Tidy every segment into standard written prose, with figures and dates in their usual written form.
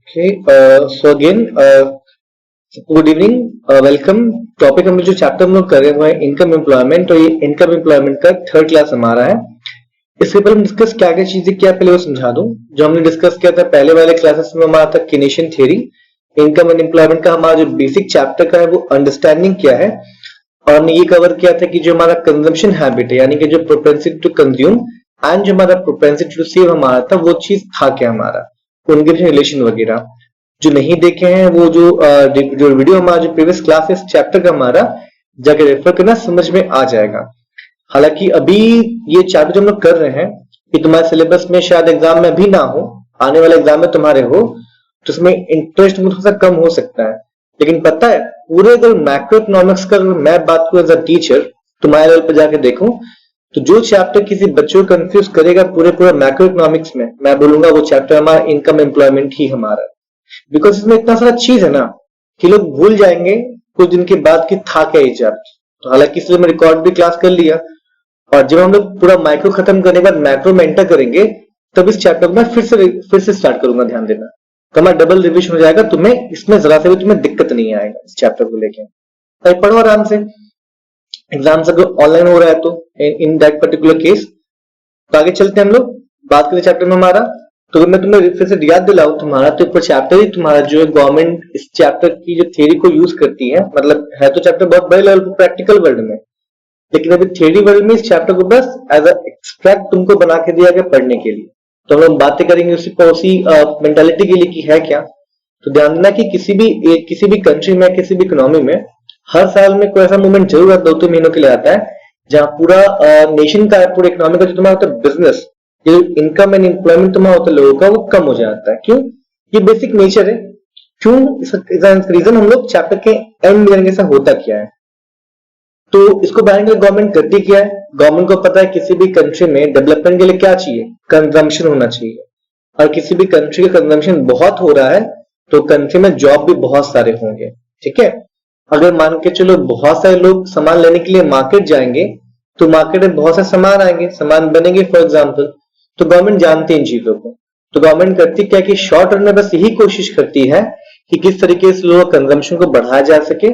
Okay, so again, good evening, welcome. Topic हम जो chapter हम लोग कर रहे हैं इनकम एम्प्लॉयमेंट, और ये इनकम एम्प्लॉयमेंट का थर्ड क्लास हमारा है। इसके पहले हम डिस्कस क्या क्या चीजें क्या पहले वो समझा दूं। जो हमने डिस्कस किया था पहले वाले क्लासेस में हमारा था केनेशियन थ्योरी। इनकम एंड एम्प्लॉयमेंट का हमारा जो बेसिक चैप्टर का है वो अंडरस्टैंडिंग क्या है, और हमने ये कवर किया था कि जो हमारा कंजम्पशन हैबिट है, यानी कि जो प्रोपेंसिटी टू कंज्यूम एंड जो हमारा प्रोपेंसिटी टू सेव हमारा था, वो चीज था क्या हमारा, उनके रिलेशन वगैरह। जो नहीं देखे हैं वो जो वीडियो हमारा जो प्रीवियस क्लास है इस चैप्टर का हमारा जाके रेफर करना, समझ में आ जाएगा। हालांकि अभी ये चैप्टर जो हम लोग कर रहे हैं कि तुम्हारे सिलेबस में शायद एग्जाम में भी ना हो, आने वाले एग्जाम में तुम्हारे हो, तो उसमें इंटरेस्ट थोड़ा सा कम हो सकता है। लेकिन पता है पूरे अगर मैक्रो इकोनॉमिक्स का मैं बात करूं एज अ टीचर, तुम्हारे लेवल पर जाके देखूं, तो जो चैप्टर किसी बच्चों को कंफ्यूज करेगा पूरे पूरे मैक्रो इकोनॉमिक्स में, मैं बोलूंगा वो चैप्टर हमारा इनकम एम्प्लॉयमेंट ही हमारा। बिकॉज इसमें इतना सारा चीज है ना कि लोग भूल जाएंगे कुछ दिन के बाद कि था क्या ये चैप्टर। तो हालांकि इसलिए मैं रिकॉर्ड भी क्लास कर लिया, और जब हम लोग पूरा माइक्रो खत्म करने के बाद मैक्रो में एंटर करेंगे तब इस चैप्टर को मैं फिर से स्टार्ट करूंगा। ध्यान देना, तो हमारा डबल रिविजन हो जाएगा, तुम्हें इसमें जरा से भी तुम्हें दिक्कत नहीं आएगा इस चैप्टर को लेके। तो पढ़ो आराम से, एग्जाम अगर ऑनलाइन हो रहा है तो इन दैट पर्टिकुलर केस। तो आगे चलते हैं हम लोग, बात करें चैप्टर में हमारा। तो मैं तुम्हें फिर से याद दिलाऊं, तुम्हारा तो ऊपर चैप्टर ही तुम्हारा जो है गवर्नमेंट इस चैप्टर की जो थ्योरी को यूज करती है, मतलब है तो चैप्टर बहुत बड़े लेवल पर प्रैक्टिकल वर्ल्ड में, लेकिन अभी थ्योरी वर्ल्ड में इस चैप्टर को बस एज अ एक्सट्रैक्ट तुमको बना के दिया गया पढ़ने के लिए। तो हम लोग बातें करेंगे उसी मेंटालिटी के लिए कि है क्या। तो ध्यान देना कि किसी भी कंट्री में, किसी भी इकोनॉमी में हर साल में कोई ऐसा मूवमेंट जरूर 2-3 महीनों के लिए आता है जहां पूरा नेशन का, पूरे इकोनॉमी का जो तुम्हारा होता है बिजनेस, ये इनकम एंड एम्प्लॉयमेंट तुम्हारा होता है लोगों का, वो कम हो जाता है। क्यों? ये बेसिक नेचर है। क्यों? इसका रीजन हम लोग चैप्टर के एंड में जानेंगे ऐसा होता क्या है। तो इसको बढ़ाने के लिए गवर्नमेंट करती क्या है, गवर्नमेंट को पता है किसी भी कंट्री में डेवलपमेंट के लिए क्या चाहिए, कंजम्पशन होना चाहिए। और किसी भी कंट्री का कंजम्पशन बहुत हो रहा है तो कंट्री में जॉब भी बहुत सारे होंगे। ठीक है, अगर मान के चलो बहुत सारे लोग सामान लेने के लिए मार्केट जाएंगे तो मार्केट में बहुत सारे सामान आएंगे, सामान बनेंगे फॉर एग्जाम्पल। तो गवर्नमेंट जानती है इन चीजों को, तो गवर्नमेंट करती क्या कि शॉर्ट रन में बस यही कोशिश करती है कि किस तरीके से लोगों कंजम्पशन को बढ़ाया जा सके,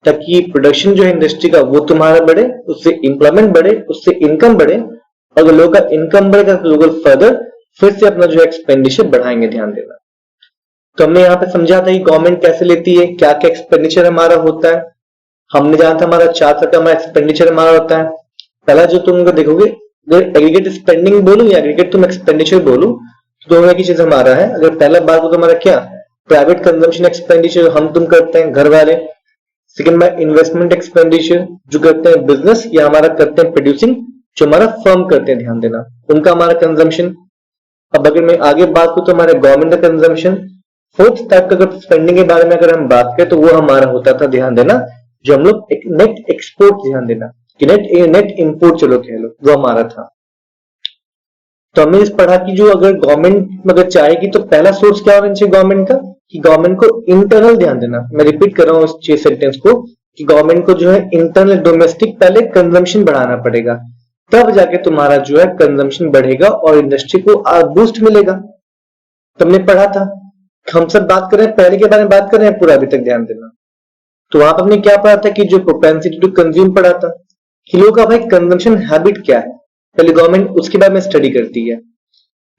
ताकि प्रोडक्शन जो है इंडस्ट्री का वो तुम्हारा बढ़े, उससे एम्प्लॉयमेंट बढ़े, उससे इनकम बढ़े। अगर लोगों का इनकम बढ़ेगा तो लोग फर्दर फिर से अपना जो एक्सपेंडिचर बढ़ाएंगे। ध्यान देना, तो हमने यहाँ पे समझा था कि गवर्नमेंट कैसे लेती है, क्या क्या एक्सपेंडिचर हमारा होता है। हमने जाना था हमारा 4 तरह का हमारा एक्सपेंडिचर हमारा होता है। पहला जो तुम देखोगे, अगर एग्रीगेट स्पेंडिंग बोलूं या एग्रीगेट तुम एक्सपेंडिचर बोलूं, तो दोनों की चीज हमारा है। अगर पहला बात तो हमारा क्या, प्राइवेट कंजम्पशन एक्सपेंडिचर हम तुम करते हैं घर वाले। सेकंड में इन्वेस्टमेंट एक्सपेंडिचर जो करते हैं बिजनेस या हमारा करते हैं प्रोड्यूसिंग, जो हमारा फर्म करते हैं, ध्यान देना, उनका हमारा कंजम्पशन। अब अगर मैं आगे बात करूं तो हमारे गवर्नमेंट का कंजम्पशन। फोर्थ टाइप का अगर स्पेंडिंग के बारे में अगर हम बात करें तो वो हमारा होता था, ध्यान देना, जो हम लोग नेट एक्सपोर्ट, ध्यान देना कि नेट इंपोर्ट चलो कह लो, वो हमारा था। तो हमने इस पढ़ा कि जो अगर गवर्नमेंट अगर चाहेगी तो पहला सोर्स क्या होना चाहिए गवर्नमेंट का, कि गवर्नमेंट को इंटरनल, ध्यान देना मैं रिपीट कर रहा हूं इस सेंटेंस को, कि गवर्नमेंट को जो है इंटरनल डोमेस्टिक पहले कंजम्पशन बढ़ाना पड़ेगा, तब जाके तुम्हारा जो है कंजम्पशन बढ़ेगा और इंडस्ट्री को बूस्ट मिलेगा। तुमने पढ़ा था, हम सब बात कर रहे हैं पहले के बारे में बात कर रहे हैं पूरा अभी तक, ध्यान देना। तो वहां पर हमने क्या पढ़ा था कि जो प्रोपेंसिटी टू कंज्यूम पढ़ा था, कि लोगों का भाई कंजम्पशन हैबिट क्या है, पहले गवर्नमेंट उसके बारे में स्टडी करती है।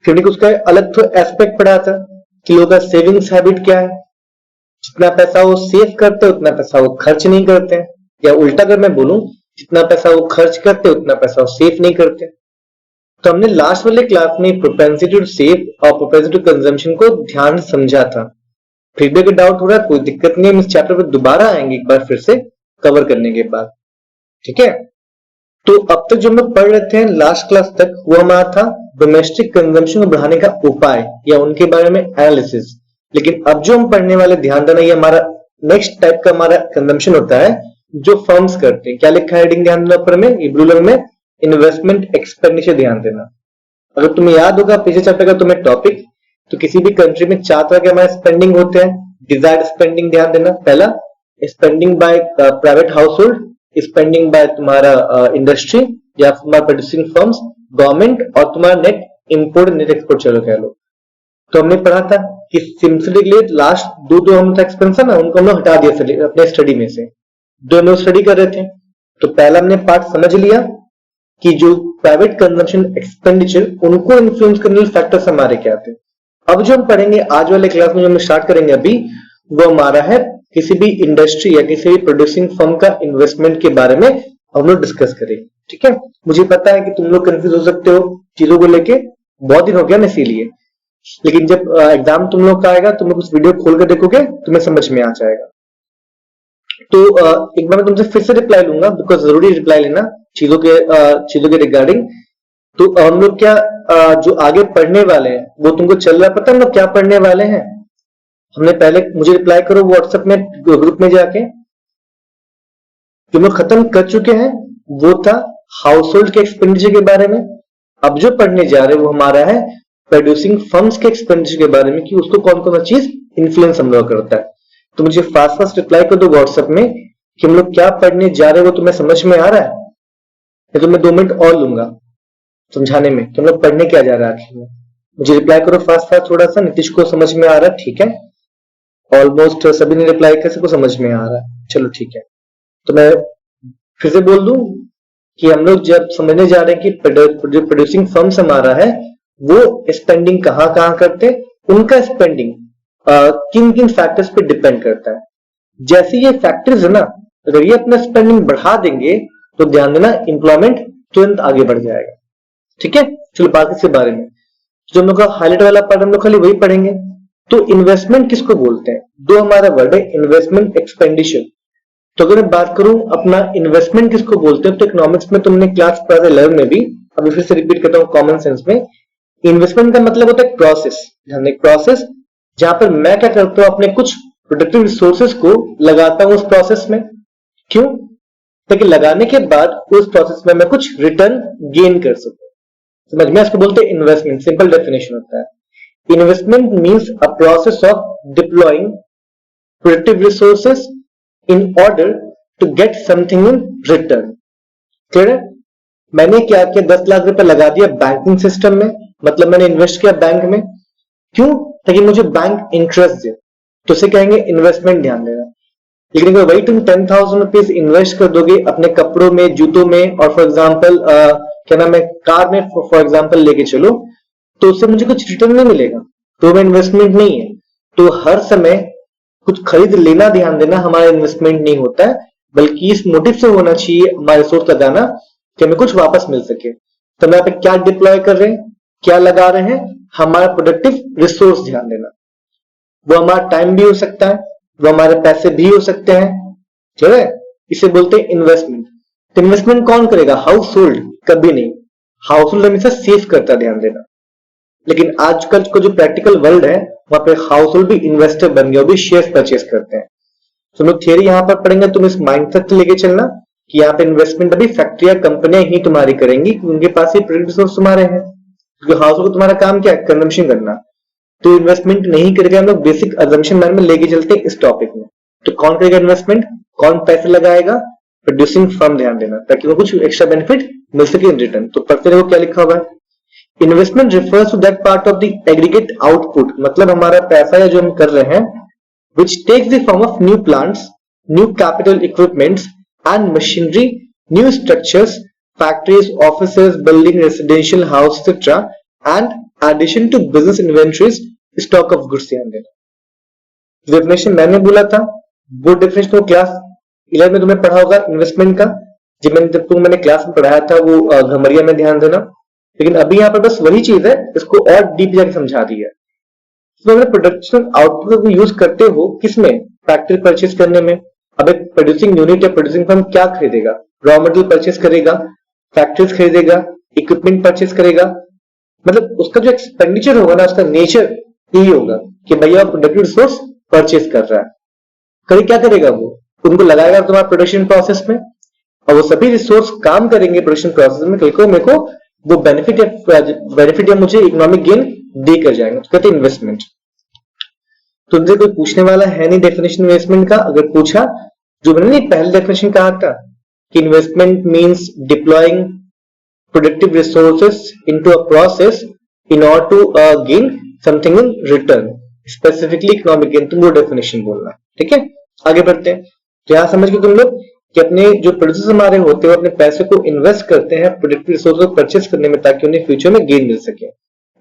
फिर उसका अलग तो एस्पेक्ट पढ़ा था कि लोगों का सेविंग्स हैबिट क्या है, जितना पैसा वो सेव करते उतना पैसा वो खर्च नहीं करते, या उल्टा अगर मैं बोलूं जितना पैसा वो खर्च करते उतना पैसा वो सेव नहीं करते। तो हमने लास्ट वाले क्लास में प्रोपेंसिटी टू सेव और प्रोपेंसिटी टू कंजम्पशन को ध्यान से समझा था। फिर भी अगर डाउट हो रहा है कोई दिक्कत नहीं, हम इस चैप्टर पर दोबारा आएंगे एक बार फिर से कवर करने के बाद। ठीक है, तो अब तक जो हम लोग पढ़ रहे थे लास्ट क्लास तक, वो हमारा था डोमेस्टिक कंजम्पशन को बढ़ाने का उपाय या उनके बारे में एनालिसिस। लेकिन अब जो हम पढ़ने वाले, ध्यान देना, ये हमारा नेक्स्ट टाइप का हमारा कंजम्पशन होता है जो फर्म्स करते हैं। क्या लिखा है हेडिंग, ध्यान देना ऊपर में ये ब्लू रंग में, इन्वेस्टमेंट एक्सपेंडिचर। ध्यान देना, अगर तुम्हें याद होगा पिछले चैप्टर का तुम्हें टॉपिक, तो किसी भी कंट्री में 4 तरह के हमारे स्पेंडिंग होते हैं। डिजायर्ड स्पेंडिंग, ध्यान देना, पहला spending by private household, spending by तुम्हारा इंडस्ट्री या तुम्हारा प्रोड्यूसिंग फर्म्स, गवर्नमेंट, और तुम्हारा नेट इंपोर्ट नेट एक्सपोर्ट चलो कह लो। तो हमने पढ़ा था कि सिम्पली के लिए लास्ट दो हम एक्सपेंस है ना, उनको हम लोग हटा दिया अपने स्टडी में से, जो हम लोग स्टडी कर रहे थे। तो पहला हमने पार्ट समझ लिया कि जो प्राइवेट कंजम्पशन एक्सपेंडिचर, उनको इन्फ्लुएंस करने वाले फैक्टर्स हमारे क्या थे। अब जो हम पढ़ेंगे आज वाले क्लास में, जो हम स्टार्ट करेंगे अभी, वो हमारा है किसी भी इंडस्ट्री या किसी भी प्रोड्यूसिंग फर्म का इन्वेस्टमेंट के बारे में हम लोग डिस्कस करेंगे। ठीक है, मुझे पता है कि तुम लोग कंफ्यूज हो सकते हो चीजों को लेके, बहुत दिन हो गया ना इसीलिए, लेकिन जब एग्जाम तुम लोग का आएगा, तुम लोग उस वीडियो खोल कर देखोगे, तुम्हें समझ में आ जाएगा। तो एक बार मैं तुमसे फिर से रिप्लाई लूंगा, बिकॉज जरूरी रिप्लाई लेना चीजों के रिगार्डिंग। तो हम लोग क्या जो आगे पढ़ने वाले हैं वो तुमको चल रहा है, पता है हम लोग क्या पढ़ने वाले हैं? हमने पहले, मुझे रिप्लाई करो व्हाट्सएप में, ग्रुप में जाके, जो हम लोग खत्म कर चुके हैं वो था हाउस होल्ड के एक्सपेंडिचर के बारे में। अब जो पढ़ने जा रहे हैं वो हमारा है प्रोड्यूसिंग फर्म्स के एक्सपेंडिचर के बारे में, कि उसको कौन कौन सा चीज इन्फ्लुएंस हम लोग करता है। तो मुझे फास्ट रिप्लाई कर दो व्हाट्सएप में कि हम लोग क्या पढ़ने जा रहे हैं, वो तुम्हें समझ में आ रहा है, या तो मैं 2 मिनट और लूंगा समझाने में कि हम लोग पढ़ने क्या जा रहा है आखिर में। मुझे रिप्लाई करो फास्ट थोड़ा सा। नीतीश को समझ में आ रहा है? ठीक है, ऑलमोस्ट सभी ने रिप्लाई किया, सबको समझ में आ रहा है, चलो ठीक है। तो मैं फिर से बोल दूं कि हम लोग जब समझने जा रहे हैं कि प्रोड्यूसिंग फर्म्स हमारा है, वो स्पेंडिंग कहां कहां करते, उनका स्पेंडिंग किन किन फैक्टर्स पे डिपेंड करता है। जैसे ये फैक्टर्स है ना, अगर ये अपना स्पेंडिंग बढ़ा देंगे तो ध्यान देना एम्प्लॉयमेंट तुरंत आगे बढ़ जाएगा। ठीक है, चलो बाकी के बारे में जो हम लोग का हाईलाइट वाला पार्ट, हम लोग खाली वही पढ़ेंगे। तो इन्वेस्टमेंट किसको बोलते हैं? दो हमारा वर्ड है, इन्वेस्टमेंट, एक्सपेंडिचर। तो अगर मैं बात करूं अपना इन्वेस्टमेंट किसको बोलते हैं, तो इकोनॉमिक्स में तुमने क्लास पढ़ा 11 में भी, अभी फिर से रिपीट करता हूं कॉमन सेंस में। इन्वेस्टमेंट का मतलब होता है प्रोसेस, ध्यान दें, प्रोसेस जहां पर मैं क्या करता हूं, अपने कुछ प्रोडक्टिव रिसोर्सेज को लगाता हूं उस प्रोसेस में। क्यों? ताकि लगाने के बाद उस प्रोसेस में मैं कुछ रिटर्न गेन कर सकूं। समझ में? इसको बोलते हैं इन्वेस्टमेंट। सिंपल डेफिनेशन होता है, investment means a process of deploying productive resources in order to get something in return। Clear है? मैंने क्या किया, 10 लाख रुपए लगा दिया बैंकिंग सिस्टम में, मतलब मैंने इन्वेस्ट किया बैंक में। क्यों? ताकि मुझे बैंक इंटरेस्ट दे, तो उसे कहेंगे इन्वेस्टमेंट, ध्यान देना। लेकिन अगर वही तुम 10,000 रुपीज इन्वेस्ट कर दोगे अपने कपड़ों में, जूतों में, और फॉर एग्जाम्पल क्या नाम है, कार में फॉर एग्जाम्पल लेके चलो, तो उससे मुझे कुछ रिटर्न नहीं मिलेगा, तो वो इन्वेस्टमेंट नहीं है। तो हर समय कुछ खरीद लेना, ध्यान देना, हमारा इन्वेस्टमेंट नहीं होता है, बल्कि इस मोटिव से होना चाहिए हमारे रिसोर्स लगाना कि हमें कुछ वापस मिल सके। तो हम यहाँ पे क्या डिप्लॉय कर रहे हैं, क्या लगा रहे हैं, हमारा प्रोडक्टिव रिसोर्स, ध्यान देना। वो हमारा टाइम भी हो सकता है, वो हमारे पैसे भी हो सकते हैं। ठीक है, इसे बोलते हैं इन्वेस्टमेंट। तो इन्वेस्टमेंट कौन करेगा? हाउस होल्ड कभी नहीं, हाउस होल्ड हमेशा सेव करता है, ध्यान देना। लेकिन आजकल को जो प्रैक्टिकल वर्ल्ड है, वहां पे हाउस होल्ड भी इन्वेस्टर बन गया, वो भी शेयर परचेस करते हैं। तो लोग थियरी यहां पर पढ़ेंगे, तुम इस माइंडसेट से लेके चलना कि यहाँ पे इन्वेस्टमेंट अभी फैक्ट्रियां, कंपनियां ही तुम्हारी करेंगी, उनके पास ही प्रोडक्ट रिसोर्स तुम्हारे हैं। क्योंकि हाउस होल्ड तुम्हारा काम क्या है? कंजम्पशन करना। तो इन्वेस्टमेंट नहीं करेगा, हम लोग बेसिक अजम्पशन में लेके चलते हैं इस टॉपिक में। तो कौन करेगा इन्वेस्टमेंट, कौन पैसे लगाएगा? प्रोड्यूसिंग फर्म, ध्यान देना, ताकि वो कुछ एक्स्ट्रा बेनिफिट मिल सके इन रिटर्न। तो पढ़ते रहो क्या लिखा हुआ है। Investment refers to that part of the aggregate output, मतलब हमारा पैसा या जो हम कर रहे हैं, which takes the form of new plants, new capital equipments and machinery, new structures, factories, offices, building, residential house, etc. and addition to business inventories, stock of goods। ध्यान देना, डेफिनेशन मैंने बोला था, वो डेफिनेशन तो क्लास 11 में तुम्हें पढ़ा होगा इन्वेस्टमेंट का, जब मैंने क्लास में पढ़ाया था वो घमरिया में, ध्यान देना। लेकिन अभी यहाँ पर बस वही चीज है, इसको और डीप जाके समझा दिया। तो प्रोडक्शन आउटपुट को यूज करते हो किसमें? फैक्ट्री परचेज करने में। अब एक प्रोड्यूसिंग यूनिट या प्रोड्यूसिंग फर्म क्या खरीदेगा? रॉ मटेरियल परचेज करेगा, फैक्ट्रीज खरीदेगा, इक्विपमेंट परचेज करेगा। मतलब उसका जो एक्सपेंडिचर होगा ना, उसका नेचर यही होगा कि भैया प्रोडक्टिव रिसोर्स परचेज कर रहा है। कभी क्या करेगा? वो उनको लगाएगा तुम्हारा प्रोडक्शन प्रोसेस में, और वो सभी रिसोर्स काम करेंगे प्रोडक्शन प्रोसेस में। कल को मेरे को वो बेनिफिट या मुझे इकोनॉमिक गेन दे कर जाएंगे, तो कहते हैं इन्वेस्टमेंट। तुमसे कोई पूछने वाला है नहीं डेफिनेशन इन्वेस्टमेंट का। अगर पूछा, जो मैंने पहले डेफिनेशन कहा था कि investment means deploying productive resources into a process in order to gain something in return, specifically economic gain, तुम वो डेफिनेशन बोलना। ठीक है, आगे बढ़ते हैं। तो यहां समझ के तुम लोग कि अपने जो प्रोड्यूसर्स हमारे होते हैं अपने पैसे को इन्वेस्ट करते हैं प्रोडक्टिव रिसोर्स को परचेस करने में ताकि उन्हें फ्यूचर में गेन मिल सके।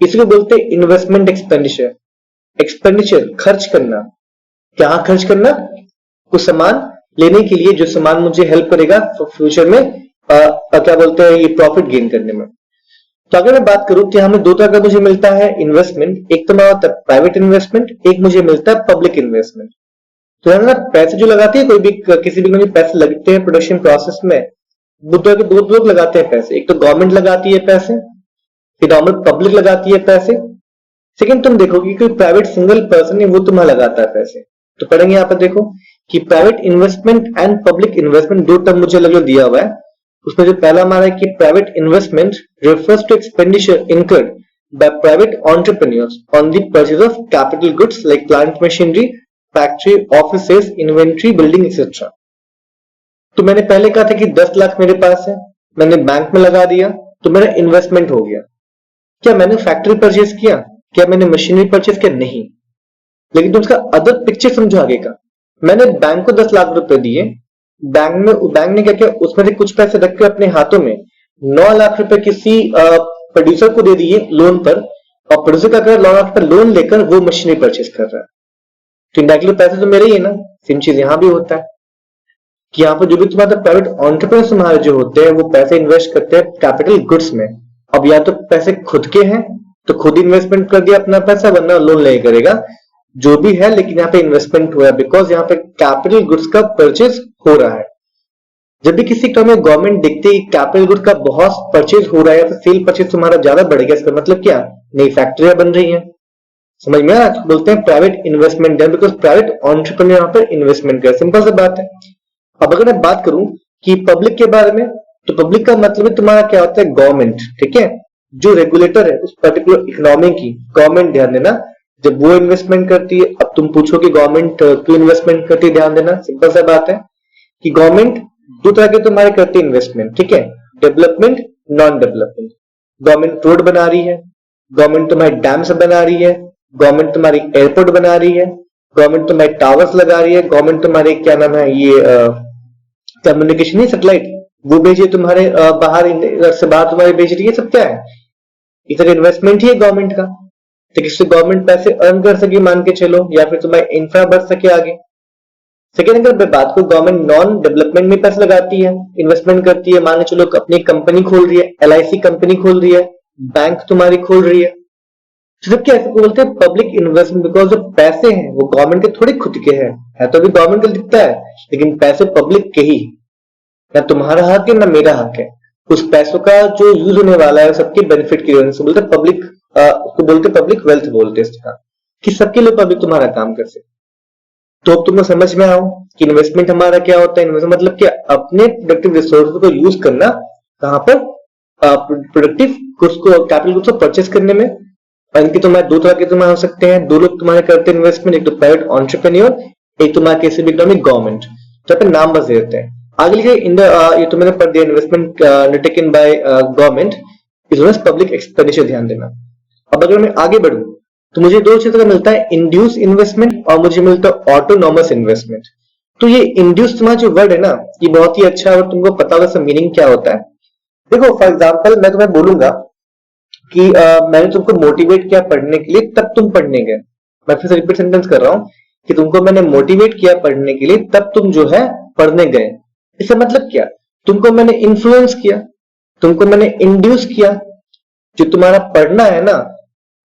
इसको बोलते हैं इन्वेस्टमेंट एक्सपेंडिचर। एक्सपेंडिचर खर्च करना, क्या खर्च करना, कुछ सामान लेने के लिए जो सामान मुझे हेल्प करेगा फ्यूचर में क्या बोलते हैं ये प्रॉफिट गेन करने में। तो अगर मैं बात करूं तो हमें दो तरह का मुझे मिलता है इन्वेस्टमेंट, एक तो होता है प्राइवेट इन्वेस्टमेंट, एक मुझे मिलता है पब्लिक इन्वेस्टमेंट। तो है ना, पैसे जो लगाते हैं कोई भी किसी भी में पैसे लगते हैं प्रोडक्शन प्रोसेस में, दो लोग लगाते हैं पैसे, एक तो गवर्नमेंट लगाती है पैसे, फिर नॉर्मल पब्लिक लगाती है पैसे। सेकंड तुम देखोगे कोई प्राइवेट सिंगल पर्सन है वो तुम्हें लगाता है पैसे। तो पढ़ेंगे यहाँ पर देखो कि private investment and public investment दो टर्म मुझे लगे दिया हुआ है। उसमें जो पहला हमारा है कि private investment refers to expenditure incurred by private entrepreneurs on the purchase of capital goods like plant machinery, factory, offices, inventory, building etcetera. तो मैंने पहले कहा था कि 10 लाख मेरे पास है, मैंने बैंक में लगा दिया तो मेरा इन्वेस्टमेंट हो गया। क्या मैंने फैक्ट्री परचेज किया, क्या मैंने मशीनरी परचेज किया, नहीं। लेकिन तुम उसका अदर पिक्चर समझो आगे का। मैंने बैंक को 10 लाख रुपए दिए, बैंक ने क्या किया उसमें से कुछ पैसे रख के अपने हाथों में 9 लाख रुपए किसी प्रोड्यूसर को दे दिए लोन पर, और प्रोड्यूसर क्या कर रहा है 9 लाख रुपए लोन लेकर वो मशीनरी परचेज कर रहा है। तो इंडायरेक्टली पैसे तो मेरे ही है ना। सेम चीज यहां भी होता है कि यहाँ पर जो भी तुम्हारे प्राइवेट एंटरप्रेन्योर्स तुम्हारे जो होते हैं वो पैसे इन्वेस्ट करते हैं कैपिटल गुड्स में। अब या तो पैसे खुद के हैं तो खुद इन्वेस्टमेंट कर दिया अपना पैसा, वरना लोन ले करेगा, जो भी है, लेकिन यहाँ पे इन्वेस्टमेंट हुआ है बिकॉज यहाँ पे कैपिटल गुड्स का परचेज हो रहा है। जब भी किसी टर्म में गवर्नमेंट देखते है कैपिटल गुड्स का बहुत परचेज हो रहा है तो सेल परचेज तुम्हारा ज्यादा बढ़ेगा, इसका मतलब क्या, नई फैक्ट्रियां बन रही हैं। समझ में आया? तो बोलते हैं private investment done because private entrepreneur यहाँ पर इन्वेस्टमेंट करे, सिंपल सी बात है। अब अगर मैं बात करूं कि पब्लिक के बारे में, तो पब्लिक का मतलब तुम्हारा क्या होता है, गवर्नमेंट। ठीक है, जो रेगुलेटर है उस पर्टिकुलर इकोनॉमी की, गवर्नमेंट, ध्यान देना, जब वो इन्वेस्टमेंट करती है। अब तुम पूछो कि गवर्नमेंट क्यों इन्वेस्टमेंट करती है, ध्यान देना, सिंपल सा बात है कि गवर्नमेंट दो तरह के तुम्हारे करती है इन्वेस्टमेंट। ठीक है, development, non development. Government road बना रही है, गवर्नमेंट तुम्हारी डैम्स बना रही है, गवर्नमेंट तुम्हारी एयरपोर्ट बना रही है, गवर्नमेंट तुम्हारी टावर्स लगा रही है, गवर्नमेंट तुम्हारे क्या नाम है ये कम्युनिकेशन ही सैटेलाइट वो भेजिए तुम्हारे बाहर से बाहर तुम्हारे भेज रही है, सब क्या है, इधर इन्वेस्टमेंट ही है गवर्नमेंट का। तो किससे गवर्नमेंट पैसे अर्न कर सके मान के चलो, या फिर तुम्हारी इंफ्रा बढ़ सके आगे। सेकेंड, अगर बात को गवर्नमेंट नॉन डेवलपमेंट में पैसे लगाती है, इन्वेस्टमेंट करती है, मान के चलो अपनी कंपनी खोल रही है, LIC कंपनी खोल रही है, बैंक तुम्हारी खोल रही है, सिर्फ क्या इसको बोलते हैं पब्लिक इन्वेस्टमेंट बिकॉज जो पैसे हैं वो गवर्नमेंट के थोड़ी खुद के है तो भी गवर्नमेंट का दिखता है, लेकिन पैसे पब्लिक के ही, ना तुम्हारा हक है ना मेरा हक है। उस पैसों का जो यूज होने वाला है सबके बेनिफिट के लिए, बोलते पब्लिक, उसको बोलते पब्लिक वेल्थ बोलते हैं इसका, कि सबके लिए पब्लिक तुम्हारा काम कर सके। तो अब तुम्हें समझ में आओ कि इन्वेस्टमेंट हमारा क्या होता है। इन्वेस्टमेंट मतलब क्या, अपने प्रोडक्टिव रिसोर्स को यूज करना, कहां पर, प्रोडक्टिव गुड्स को, कैपिटल गुड्स को परचेस करने में। इनके तुम्हारे दो तरह के तुम्हारे हो सकते हैं, दो लोग तुम्हारे करते हैं इन्वेस्टमेंट, एक तो प्राइवेट एंटरप्रेन्योर, एक तुम्हारा किसी भी इकोनॉमिक गवर्नमेंट। तो पे नाम बस देते हैं आगे लिखे इन ये तो मैंने पढ़ दिया, investment undertaken by government is known as public expenditure, ध्यान देना। अब अगर मैं आगे बढ़ूं तो मुझे दो चीजों का मिलता है, इंड्यूस इन्वेस्टमेंट और मुझे मिलता है ऑटोनॉमस इन्वेस्टमेंट। तो ये इंड्यूस तुम्हारा जो वर्ड है ना, ये बहुत ही अच्छा है और तुमको पता होगा इसका मीनिंग क्या होता है। देखो फॉर एग्जाम्पल मैं तुम्हें बोलूंगा कि मैंने तुमको मोटिवेट किया पढ़ने के लिए, तब तुम पढ़ने गए। मैं फिर से रिपीट सेंटेंस कर रहा हूं कि तुमको मैंने मोटिवेट किया पढ़ने के लिए, तब तुम जो है पढ़ने गए। इसका मतलब क्या, तुमको मैंने इन्फ्लुएंस किया, तुमको मैंने इंड्यूस किया। जो तुम्हारा पढ़ना है ना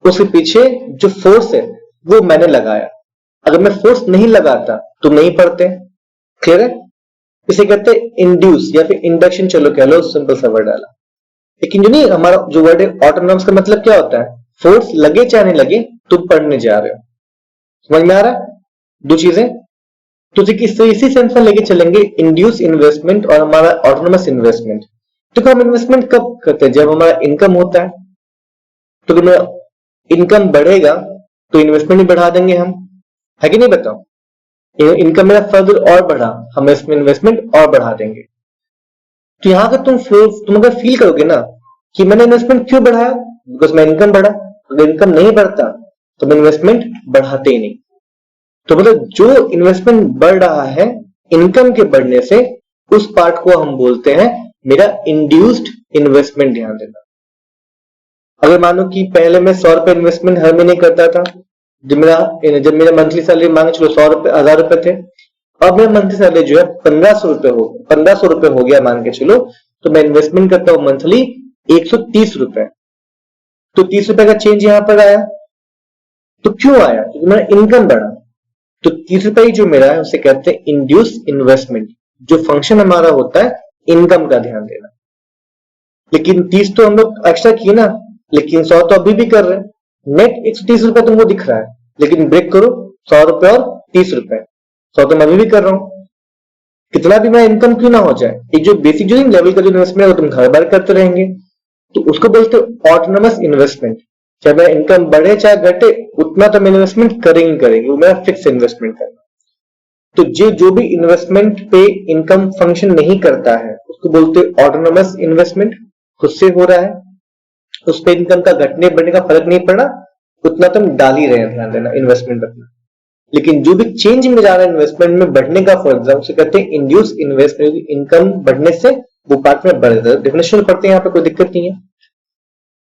उसके पीछे जो फोर्स है वो मैंने लगाया। अगर मैं फोर्स नहीं लगाता तुम नहीं पढ़ते। क्लियर है? इसे कहते हैं इंड्यूस या फिर इंडक्शन, चलो कह लो, सिंपल सा वर्ड डाला। लेकिन जो नहीं, हमारा जो वर्ड है ऑटोनॉमस का मतलब क्या होता है, फोर्स लगे चाहे नहीं लगे तुम पढ़ने जा रहे हो। समझ में आ रहा है दो चीजें? तो इसी सेंस में लेके चलेंगे इंड्यूस इन्वेस्टमेंट और हमारा ऑटोनॉमस इन्वेस्टमेंट। तो हम इन्वेस्टमेंट कब करते हैं, जब हमारा इनकम होता है। तो इनकम बढ़ेगा तो इन्वेस्टमेंट भी बढ़ा देंगे हम, है कि नहीं, बताओ। इनकम मेरा फर्दर और बढ़ा, हम इसमें इन्वेस्टमेंट और बढ़ा देंगे। तो यहां का तुम अगर फील करोगे ना कि मैंने इन्वेस्टमेंट क्यों बढ़ाया, बिकॉज मैं इनकम बढ़ा। अगर इनकम नहीं बढ़ता तो हम इन्वेस्टमेंट बढ़ाते ही नहीं। तो मतलब जो इन्वेस्टमेंट बढ़ रहा है इनकम के बढ़ने से, उस पार्ट को हम बोलते हैं मेरा इंड्यूस्ड इन्वेस्टमेंट। ध्यान देना, अगर मानो कि पहले मैं 100 रुपए इन्वेस्टमेंट हर महीने करता था, जब मेरा मंथली सैलरी मान चलो 100 रुपए 1000 रुपए थे, अब मेरा मंथली सैलरी जो है 1500 रुपए हो गया मान के चलो, तो मैं इन्वेस्टमेंट करता हूं मंथली 130 रुपए। तो 30 रुपए का चेंज यहां पर आया। तो क्यों आया? क्योंकि मेरा इनकम बढ़ा। तो 30 रुपए जो मेरा है उसे कहते हैं इंड्यूस इन्वेस्टमेंट। जो फंक्शन हमारा होता है इनकम का, ध्यान देना। लेकिन 30 तो हम लोग एक्स्ट्रा किए ना, लेकिन 100 तो अभी भी कर रहे हैं। नेट 130 रुपए तुमको दिख रहा है, लेकिन ब्रेक करो 100 रुपए और 30 रुपए, 100 तो मैं अभी भी कर रहा हूं। कितना भी मैं इनकम क्यों ना हो जाए, एक जो बेसिक जो लेवल का जो इन्वेस्टमेंट है वो तुम घर बार करते रहेंगे, तो उसको बोलते हो ऑटोनोमस इन्वेस्टमेंट। चाहे मेरा इनकम बढ़े चाहे घटे, उतना तो मैं इन्वेस्टमेंट करेंगे, वो मेरा फिक्स इन्वेस्टमेंट करना। तो जो भी इन्वेस्टमेंट पे इनकम फंक्शन नहीं करता है उसको बोलते हैं ऑटोनोमस इन्वेस्टमेंट। खुद से हो रहा है, उस पे इनकम का घटने बढ़ने का फर्क नहीं पड़ा, उतना तुम डाल ही रहे हैं, ध्यान देना, इन्वेस्टमेंट अपना। लेकिन जो भी चेंज में जा रहा है इन्वेस्टमेंट में बढ़ने का, फॉर एग्जाम्पल उसे कहते हैं इंड्यूस इन्वेस्टमेंट। इनकम बढ़ने से वो पार्ट में बढ़ जाता है। डेफिनेशन पढ़ते हैं, यहाँ पे कोई दिक्कत नहीं है।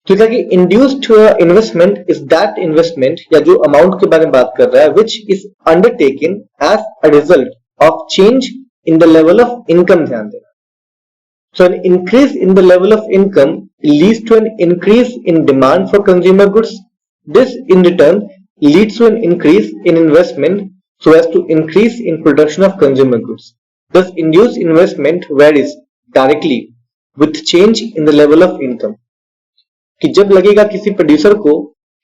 ठीक है कि induced investment is that investment, या जो अमाउंट के बारे में बात कर रहा है, which is undertaken as a result of change in the level of income. ध्यान देना। So an increase in the level of income leads to an increase in demand for consumer goods. This in return leads to an increase in investment so as to increase in production of consumer goods. Thus induced investment varies directly with change in the level of income. कि जब लगेगा किसी producer को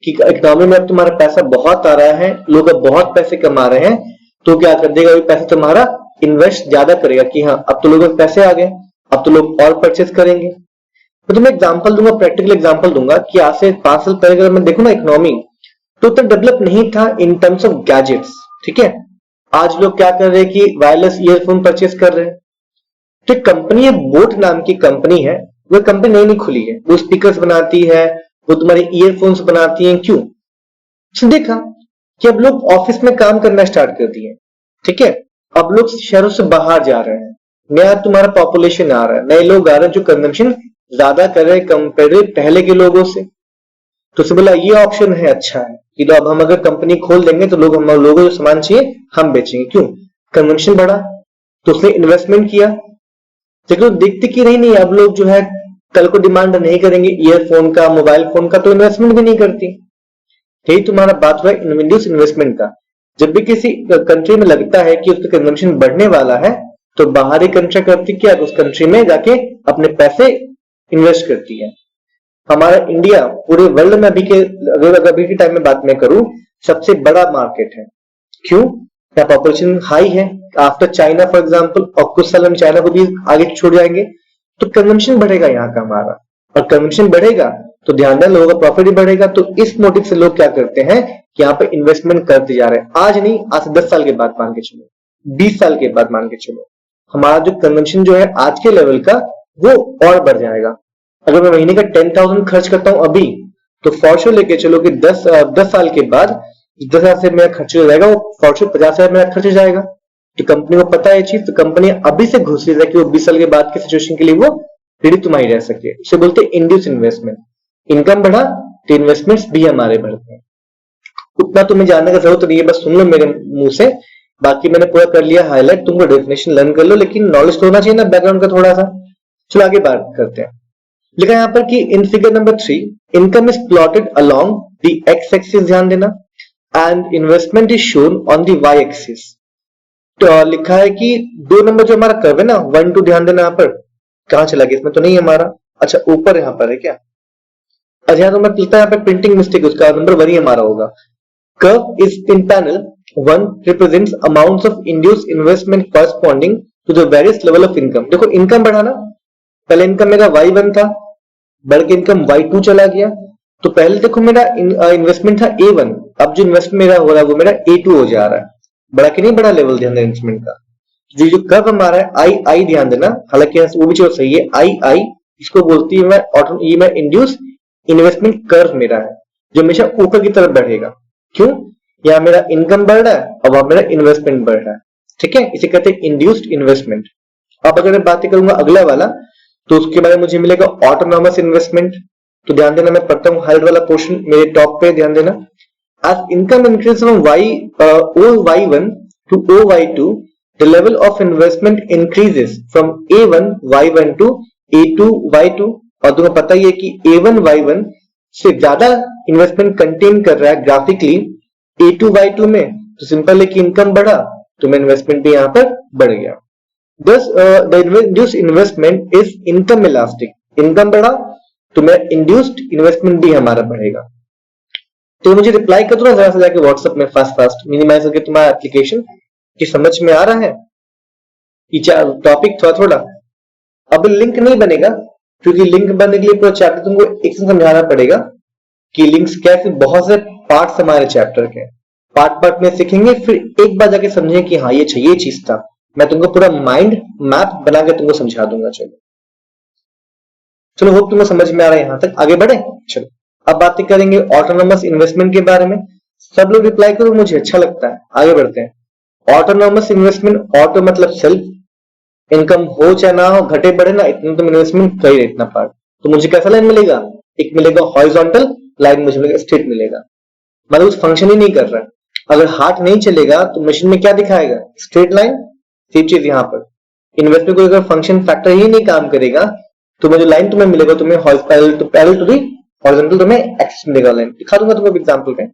कि economy में अब तुम्हारा पैसा बहुत आ रहा है, लोग अब बहुत पैसे कमा रहे हैं, तो क्या कर देगा, वो पैसा तुम्हारा इन्वेस्ट ज्यादा करेगा कि हाँ अब तो लोगों के पैसे आ गए, अब तो लोग और परचेस करेंगे। तो तुम्हें एग्जांपल दूंगा, प्रैक्टिकल एग्जांपल दूंगा कि आज से 5 साल पहले अगर मैं देखूं ना इकोनॉमी, तो उतना डेवलप नहीं था इन टर्म्स ऑफ गैजेट्स। ठीक है, आज लोग क्या कर रहे हैं कि वायरलेस ईयरफोन परचेस कर रहे हैं। तो कंपनी है बोट नाम की कंपनी है, वो कंपनी नई नहीं खुली है, वो स्पीकर्स बनाती है, वो तुम्हारे ईयरफोन्स बनाती है। क्यों? तो देखा कि अब लोग ऑफिस में काम करना स्टार्ट कर दिए। ठीक है, अब लोग शहरों से बाहर जा रहे हैं, नया तुम्हारा पॉपुलेशन आ रहा है, नए लोग आ रहे हैं जो कंजम्पशन ज्यादा कर रहे हैं कंपेयर पहले के लोगों से। तो उसने बोला ये ऑप्शन है, अच्छा है कि अब हम अगर कंपनी खोल देंगे तो लोग, हम लोगों को जो सामान चाहिए हम बेचेंगे। क्यों? कंजम्पशन बढ़ा, तो उसने इन्वेस्टमेंट किया। लेकिन देखते कि नहीं, अब लोग जो है कल को डिमांड नहीं करेंगे ईयरफोन का, मोबाइल फोन का, तो इन्वेस्टमेंट भी नहीं करती। यही तुम्हारा बात हुआ इंड्यूस इन्वेस्टमेंट का। जब भी किसी कंट्री में लगता है कि उसका कंजम्पशन बढ़ने वाला है, तो बाहरी कंट्री करती क्या, उस कंट्री में जाके अपने पैसे इन्वेस्ट करती है। हमारा इंडिया पूरे वर्ल्ड में अभी के टाइम में बात में करूं, सबसे बड़ा मार्केट है। क्यों? यहाँ पॉपुलेशन हाई है, आफ्टर चाइना फॉर एग्जांपल, और कुछ साल हम चाइना को भी आगे छोड़ जाएंगे, तो कंजम्पशन बढ़ेगा यहाँ का हमारा, और कंजम्पशन बढ़ेगा तो ध्यान दें लोगों का प्रॉफिट भी बढ़ेगा। तो इस मोटिव से लोग क्या करते हैं कि यहाँ पे इन्वेस्टमेंट करते जा रहे हैं। आज नहीं, आज से 10 साल के बाद मान के चलो, 20 साल के बाद मान के चलो, हमारा जो कंजम्पशन जो है आज के लेवल का वो और बढ़ जाएगा। अगर मैं महीने का 10,000 खर्च करता हूं अभी, तो फॉर्चून लेके चलो कि 10 साल के बाद 10,000 से मेरा खर्च हो जाएगा, वो फॉर्चून 50,000 मेरा खर्च हो जाएगा। तो कंपनी को पता है चीज, तो कंपनी अभी से घुस रही है कि वो 20 साल के बाद की सिचुएशन के लिए वो रेडी तुम्हारी रह सके। इसे बोलते हैं इंड्यूस इन्वेस्टमेंट। इनकम बढ़ा तो इन्वेस्टमेंट्स भी हमारे बढ़ते हैं। उतना तुम्हें जानने का जरूरत नहीं है, बस सुन लो मेरे मुंह से, बाकी मैंने पूरा कर लिया हाईलाइट, तुमको डेफिनेशन लर्न कर लो, लेकिन नॉलेज तो होना चाहिए ना बैकग्राउंड का थोड़ा सा। चलो आगे बात करते हैं। लिखा यहाँ पर कि in figure number 3 income is plotted along the X axis, ध्यान देना, and investment is shown on the Y axis. तो लिखा है कि 2 नंबर जो हमारा कर्व है ना 1 2, ध्यान देना, यहाँ पर कहां चला गया, इसमें तो नहीं हमारा, अच्छा ऊपर यहाँ पर है क्या, अच्छा तो मैं लिखता यहाँ पे प्रिंटिंग मिस्टेक, उसका नंबर 1 ही हमारा होगा। Curve is in panel 1 represents amounts of induced investment corresponding to the various level of income। देखो इनकम बढ़ाना, पहले इनकम मेरा y1 था, बढ़ के इनकम y2 चला गया, तो पहले देखो मेरा इन्वेस्टमेंट था a1, अब जो इन्वेस्टमेंट मेरा हो रहा है वो मेरा a2 हो जा रहा है। बड़ा कि नहीं बड़ा लेवल, ध्यान देना इन्वेस्टमेंट का। जो कर्व हमारा है i ध्यान देना, हालांकि वो भी चलो सही है, i इसको बोलती है मैं इंड्यूस इन्वेस्टमेंट कर्व मेरा है, जो हमेशा ऊपर की तरफ बढ़ेगा। क्यों? यहाँ मेरा इनकम बढ़ रहा है और वहां मेरा इन्वेस्टमेंट बढ़ रहा है। ठीक है, इसे कहते हैं इंड्यूस्ड इन्वेस्टमेंट। अब अगर मैं बात करूंगा अगला वाला, तो उसके बाद मुझे मिलेगा ऑटोनॉमस इन्वेस्टमेंट। तो ध्यान देना, मैं पढ़ता हूँ हाइट वाला पोर्शन मेरे टॉप पे, ध्यान देना। As income increases from OY1 to OY2, the level of investment increases from A1 Y1 to A2 Y2। और तुम्हें पता ही है कि A1 Y1 से ज्यादा इन्वेस्टमेंट कंटेन कर रहा है ग्राफिकली A2 Y2 में, तो सिंपल है कि इनकम बढ़ा तो मैं इन्वेस्टमेंट भी यहाँ पर बढ़ गया। Thus, the induced investment is income elastic। Income बढ़ा तो मैं इंड्यूस्ड इन्वेस्टमेंट भी हमारा बढ़ेगा। तो मुझे रिप्लाई कर दो ना जरा से जाके व्हाट्सएप में फास्ट मिनिमाइज करके, तुम्हारा एप्लीकेशन की समझ में आ रहा है ये टॉपिक थोड़ा। अब लिंक नहीं बनेगा, क्योंकि लिंक बनने के लिए पूरा चैप्टर तुमको एक से समझाना पड़ेगा कि लिंक्स क्या है। बहुत से पार्ट्स हमारे चैप्टर के, पार्ट में सीखेंगे, फिर एक बार जाके समझेंगे कि हाँ ये चाहिए चीज था। मैं तुमको पूरा माइंड मैप बना के तुमको समझा दूंगा। चलो होप तुमको समझ में आ रहा है, यहां तक आगे बढ़े। चलो अब बातें करेंगे ऑटोनोमस इन्वेस्टमेंट के बारे में। सब लोग रिप्लाई करो, मुझे अच्छा लगता है। आगे बढ़ते हैं। ऑटोनोमस इन्वेस्टमेंट, ऑटो मतलब सेल्फ, इनकम हो चाहे ना हो, घटे बढ़े ना, इतना तुम इन्वेस्टमेंट कर ही रहे इतना पार्ट। तो मुझे कैसा लाइन मिलेगा? एक मिलेगा हॉरिजॉन्टल लाइन, मुझे मिलेगा स्ट्रेट मिलेगा। मतलब उस फंक्शन ही नहीं कर रहा है। अगर हार्ट नहीं चलेगा तो मशीन में क्या दिखाएगा? Straight line. सेम चीज यहाँ पर इन्वेस्टमेंट को अगर फंक्शन फैक्टर ही नहीं काम करेगा तो मुझे लाइन तुम्हें मिलेगा, तुम्हें पैरेलल टू दी हॉरिजॉन्टल तुम्हें एक्सिस मिलेगा। लाइन दिखा दूंगा तुम्हें एग्जांपल में।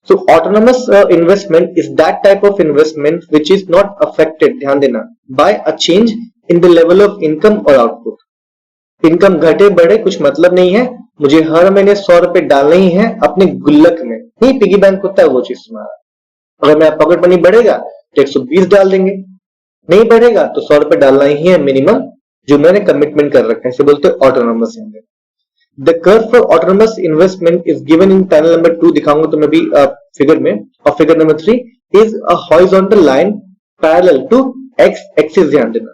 So autonomous investment is that type of investment which is not affected, ध्यान देना, by a change in the level of income or output। Income घटे बढ़े कुछ मतलब नहीं है, मुझे हर महीने 100 रुपए डालने ही है अपने गुल्लक में। नहीं, पिगी बैंक होता है वो चीज तुम्हारा। अगर मेरा पॉकेट मनी बढ़ेगा तो 120 डाल देंगे, नहीं बढ़ेगा तो 100 रुपए डालना ही है मिनिमम, जो मैंने कमिटमेंट कर रखा है। इसे बोलते हैं autonomous investment. The curve for autonomous investment is given in panel number 2, दिखाऊंगा तुम्हें भी फिगर में। और figure number 3 is a horizontal line parallel to x axis। ध्यान देना,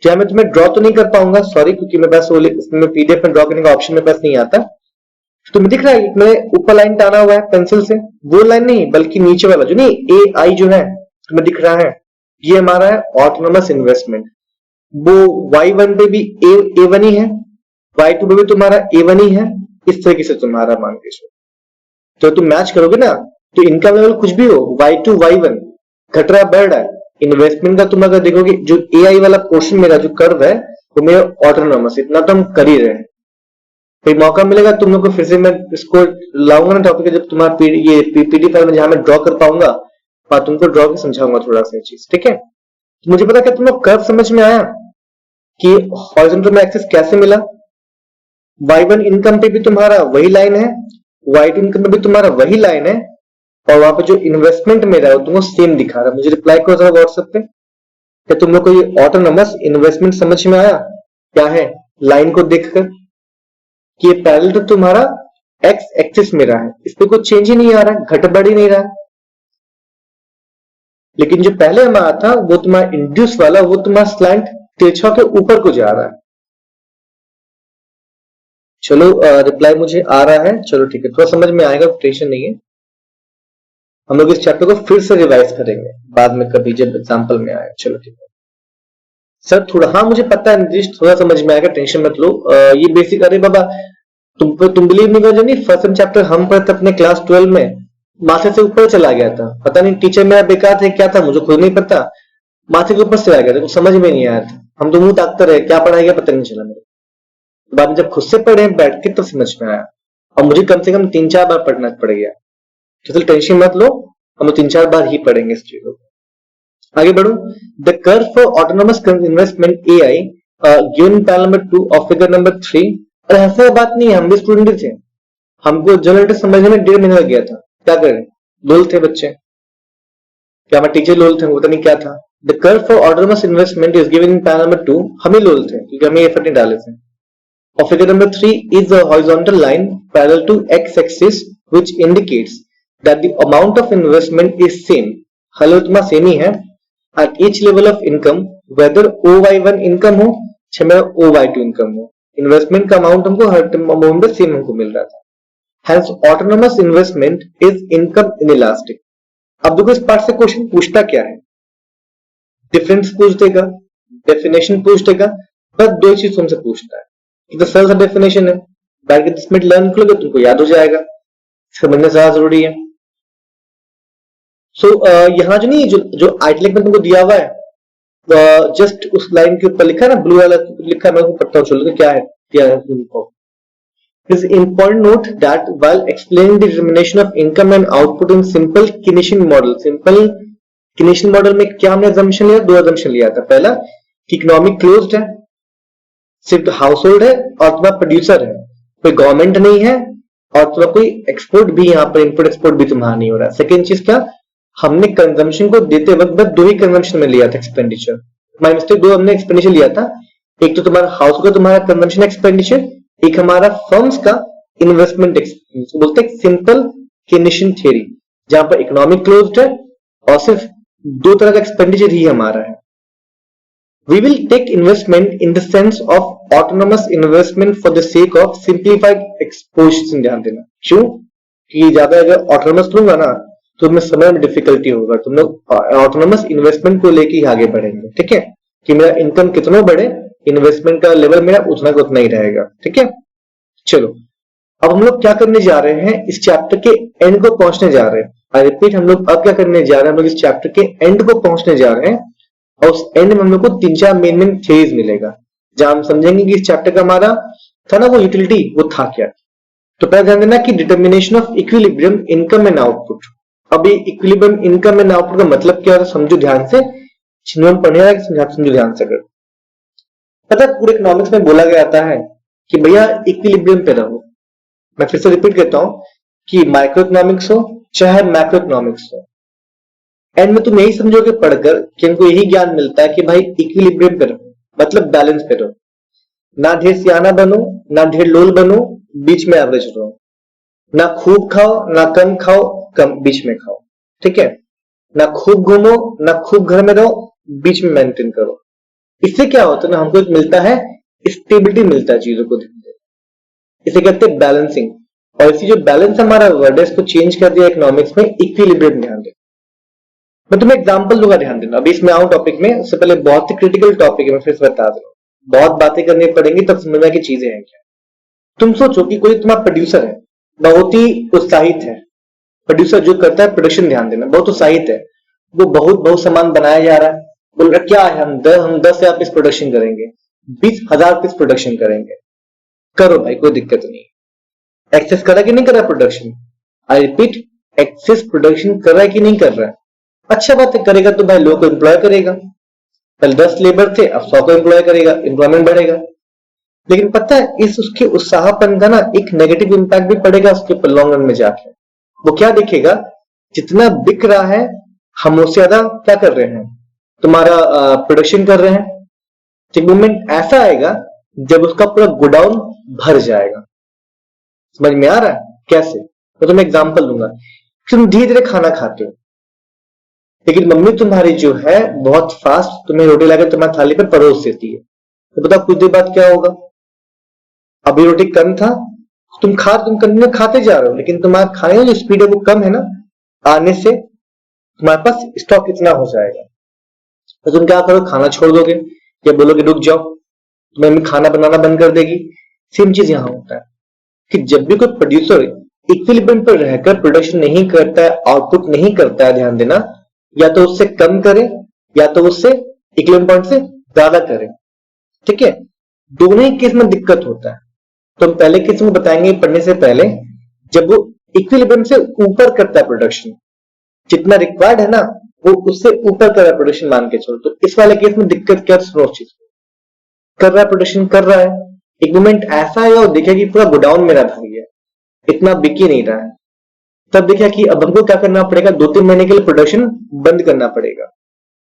क्या मैं तुम्हें ड्रॉ तो नहीं कर पाऊंगा, सॉरी, क्योंकि मेरे पास इसमें पीडीएफ में ड्रॉ करने का ऑप्शन मेरे पास नहीं आता। तुम्हें दिख रहा है मैंने ऊपर लाइन टाना हुआ है पेंसिल से, वो लाइन नहीं बल्कि नीचे वाला जो नहीं ए आई जो है तुम्हें दिख रहा है, ये हमारा है ऑटोनोमस इन्वेस्टमेंट। वो Y1 पे भी A1 ही है, Y2 पे भी तुम्हारा A1 ही है। इस तरीके से तुम्हारा मान के चलो, तो तुम मैच करोगे ना, तो इनकम लेवल कुछ भी हो, Y2 Y1 घट रहा बढ़ रहा है। इन्वेस्टमेंट का तुम अगर देखोगे जो AI वाला पोर्शन मेरा जो कर्व है वो मेरा ऑटोनोमस, इतना तो हम कर ही रहे हैं। फिर मौका मिलेगा तुम लोग को, फिर से मैं इसको लाऊंगा ना टॉपिक, जब तुम्हारा ये पीपीटी फाइल में जहां मैं ड्रॉ कर पाऊंगा और तुमको ड्रॉ के समझाऊंगा थोड़ा सा चीज, ठीक है। तो मुझे पता क्या तुम लोग कर्व समझ में आया कि हॉरिजॉन्टल में एक्सिस कैसे मिला। Y1 इनकम पे भी तुम्हारा वही लाइन है, Y2 इनकम पे भी तुम्हारा वही लाइन है, और वहां पे जो इन्वेस्टमेंट मेरा है तुमको सेम दिखा रहा है। मुझे रिप्लाई करो जरा व्हाट्सएप पे, क्या तुम लोग को ये ऑटोनोमस इन्वेस्टमेंट समझ में आया? क्या है लाइन को देखकर कि ये पैरेलल तो तुम्हारा एक्स एक्सिस मेरा है, इस पे कोई चेंज ही नहीं आ रहा है, घट बढ़ ही नहीं रहा है। लेकिन जो पहले हमारा था वो तुम्हारा इंड्यूस वाला, वो तुम्हारा स्लैंट तिरछा के ऊपर को जा रहा है। चलो रिप्लाई मुझे आ रहा है, चलो ठीक है, थोड़ा समझ में आएगा, टेंशन नहीं है। हम लोग इस चैप्टर को फिर से रिवाइज करेंगे बाद में कभी जब एग्जाम्पल में आए। चलो ठीक है सर, थोड़ा हाँ मुझे पता है नीतीश, थोड़ा समझ में आएगा, टेंशन मत लो। ये बेसिक, अरे बाबा तुम बिलीव नहीं करोगे, नहीं फर्स्ट चैप्टर हम पढ़ते अपने क्लास 12 में, माथे से ऊपर चला गया था। पता नहीं टीचर मेरा बेकार था क्या था, मुझे खुद नहीं पता, माथे के ऊपर चला गया था, कुछ समझ में नहीं आया था। हम तो मुंह ताकते रहे, क्या पढ़ाया गया पता नहीं चला मेरे। बाद में जब खुद से पढ़े बैठ के तो समझ में आया, और मुझे कम से कम 3-4 बार पढ़ना पड़ गया। तो टेंशन मत लो, हम 3-4 बार ही पढ़ेंगे इस चीज को। आगे बढ़ो। The curve for autonomous investment AI given panel number 2 और फिगर नंबर 3। अरे ऐसा बात नहीं है, हम भी स्टूडेंट थे, हमको जनरल समझने में 1.5 महीना लग गया था। क्या करें, लोल थे बच्चे, क्या हमारे टीचर लोल थे, पता नहीं क्या था। The curve for autonomous investment is given in panel number 2, हम ही लोल थे क्योंकि हमें एफर्ट नहीं डाले थे। और figure number 3 is a horizontal line parallel to x-axis which indicates that the amount of investment is same। हालत में सेम ही है at each level of income, whether OY1 income हो चाहे मेरा OY2 इनकम हो, इन्वेस्टमेंट का अमाउंट हमको हर amount में सेम हमको मिल रहा था। Hence autonomous investment is income inelastic. अब देखो इस पार्ट से क्वेश्चन पूछता क्या है, डिफरेंस पूछ देगा, डेफिनेशन पूछ देगा, बस दो चीज तुमसे पूछता है। तो सरल सा डेफिनेशन है, बैठ के 10 मिनट लर्न करोगे तुमको याद हो जाएगा, समझना ज्यादा जरूरी है। सो यहाँ जो नहीं जो आइटलिक में तुमको दिया हुआ है, जस्ट उस लाइन के ऊपर लिखा है ना, ब्लू वाला लिखा है, मैं पढ़ता हूँ, चलो क्या है दिया है तुमको। It is important note that while explaining the determination of income and output in simple Keynesian model, simple Keynesian model में क्या हमने assumption लिया, दो assumption लिया था। पहला कि इकोनॉमिक क्लोज्ड है, सिर्फ हाउस होल्ड है और तुम्हारा प्रोड्यूसर है, कोई गवर्नमेंट नहीं है और तुम्हारा कोई एक्सपोर्ट भी यहाँ पर इम्पोर्ट एक्सपोर्ट भी तुम्हारा नहीं हो रहा है। सेकेंड चीज क्या, हमने कंजम्पशन को देते वक्त बस दो ही कंजम्पशन में लिया था एक्सपेंडिचर, माय मिस्टेक, दो हमने एक्सपेंडिचर लिया था, एक तो तुम्हारा हाउस का तुम्हारा कंजम्पशन एक्सपेंडिचर, एक हमारा फर्म्स का इन्वेस्टमेंट एक्सपेंस, बोलते हैं सिंपल केनेशियन थ्योरी, जहां पर इकोनॉमिक क्लोज्ड है और सिर्फ दो तरह का एक्सपेंडिचर ही हमारा है। We will take investment in the sense of autonomous investment for the sake of simplified exposition. ध्यान देना, क्यों कि ज्यादा अगर ऑटोनोमस लूंगा ना तो तुम्हें समझ में डिफिकल्टी होगा, तुम लोग ऑटोनोमस इन्वेस्टमेंट को लेके ही आगे बढ़ेंगे, ठीक है, कि मेरा इनकम कितना बढ़े, इन्वेस्टमेंट का लेवल मेरा उतना का उतना ही रहेगा, ठीक है। चलो अब हम लोग क्या करने जा रहे हैं, इस चैप्टर के एंड को पहुंचने जा रहे हैं। आई रिपीट, हम लोग अब क्या करने जा रहे हैं, हम लोग इस चैप्टर के एंड को पहुंचने जा रहे हैं और उस एंड में हम लोग को 3-4 मेन थ्योरीज मिलेगा, जहां हम समझेंगे कि इस चैप्टर का हमारा था ना वो यूटिलिटी, वो था क्या। तो पहले ध्यान देना कि determination of equilibrium income and output. अब ये इक्विलिब्रियम इनकम एंड आउटपुट का मतलब क्या है, समझो ध्यान से, पढ़ने समझो ध्यान से। अगर पता है पूरे इकोनॉमिक्स में बोला गया आता है कि भैया इक्विलिब्रियम पे रहो। मैं फिर से रिपीट करता हूं कि माइक्रो इकोनॉमिक्स हो चाहे मैक्रो इकोनॉमिक्स हो, एंड में तुम यही समझोगे पढ़कर कि इनको यही ज्ञान मिलता है कि भाई इक्विलिब्रियम पे रहो, मतलब बैलेंस पे रहो, ना ढेर सियाना बनो ना ढेर लोल बनो, बीच में एवरेज रहो, ना खूब खाओ ना कम खाओ, कम बीच में खाओ, ठीक है, ना खूब घूमो ना खूब घर में रहो, बीच में मेंटेन करो। इससे क्या होता है ना, हमको एक मिलता है स्टेबिलिटी, मिलता है चीजों को देखते, इसे कहते हैं बैलेंसिंग। और इसी जो बैलेंस हमारा वर्ड है इसको चेंज कर दिया इकोनॉमिक्स में इक्विलिब्रियम। ध्यान दे, मैं तुम्हें एग्जांपल दूंगा, ध्यान देना। अभी इसमें आऊं टॉपिक में, उससे पहले बहुत ही क्रिटिकल टॉपिक है, मैं फिर से बता दूं, बहुत बातें करनी पड़ेंगी तब समझना की चीजें हैं क्या। तुम सोचो कि कोई तुम्हारा प्रोड्यूसर है, बहुत ही उत्साहित है, प्रोड्यूसर जो करता है प्रोडक्शन, ध्यान देना, बहुत उत्साहित है, वो बहुत सामान बनाया जा रहा है, बोल रहा क्या है, हम 10,000 पीस प्रोडक्शन करेंगे, 20,000 पीस प्रोडक्शन करेंगे, करो भाई कोई दिक्कत नहीं। एक्सेस कर रहा है कि नहीं कर रहा production, I repeat, excess production कर रहा है कि नहीं कर रहा है, अच्छा बात है, करेगा तो भाई लोगों को एम्प्लॉय करेगा, पहले 10 लेबर थे अब 100 को एम्प्लॉय करेगा, एम्प्लॉयमेंट बढ़ेगा। लेकिन पता है इस उसके उत्साहपन का ना एक नेगेटिव इंपैक्ट भी पड़ेगा उसके ऊपर लॉन्ग रन में जाके। वो क्या देखेगा, जितना बिक रहा है हम उससे ज्यादा क्या कर रहे हैं, तुम्हारा प्रोडक्शन कर रहे हैं। एक मोमेंट ऐसा आएगा जब उसका पूरा गोडाउन भर जाएगा। समझ में आ रहा है कैसे? तो तुम्हें एग्जांपल दूंगा। तुम धीरे धीरे खाना खाते हो, लेकिन मम्मी तुम्हारी जो है बहुत फास्ट तुम्हें रोटी लाकर तुम्हारी थाली पर परोस देती है, तो पता कुछ देर बाद क्या होगा, अभी रोटी कम था, तुम कंटिन्यू खाते जा रहे हो, लेकिन तुम्हारा खाने का जो स्पीड है वो कम है ना, आने से तुम्हारे पास स्टॉक कितना हो जाएगा, तो तुम क्या करो, खाना छोड़ दोगे या बोलोगे रुक जाओ, तुम्हें मम्मी खाना बनाना बंद कर देगी। सेम चीज यहां होता है कि जब भी कोई प्रोड्यूसर इक्विलिब्रियम पर रहकर प्रोडक्शन नहीं करता है, आउटपुट नहीं करता है, ध्यान देना, या तो उससे कम करे या तो उससे इक्विलिब्रियम पॉइंट से ज्यादा करे, ठीक है, दोनों ही केस में दिक्कत होता है। तो हम पहले केस में बताएंगे पढ़ने से पहले, जब वो इक्विलिब्रियम से ऊपर करता है प्रोडक्शन, जितना रिक्वायर्ड है ना वो उससे ऊपर कर रहा है प्रोडक्शन, मान के चलो, तो इस वाले केस में दिक्कत क्या, सुनो चीज कर रहा है, प्रोडक्शन कर रहा है, एक मोमेंट ऐसा है और देखा कि पूरा गोडाउन मेरा भर गया, इतना बिक ही नहीं रहा है, तब देखा कि अब हमको क्या करना पड़ेगा, 2-3 महीने के लिए प्रोडक्शन बंद करना पड़ेगा।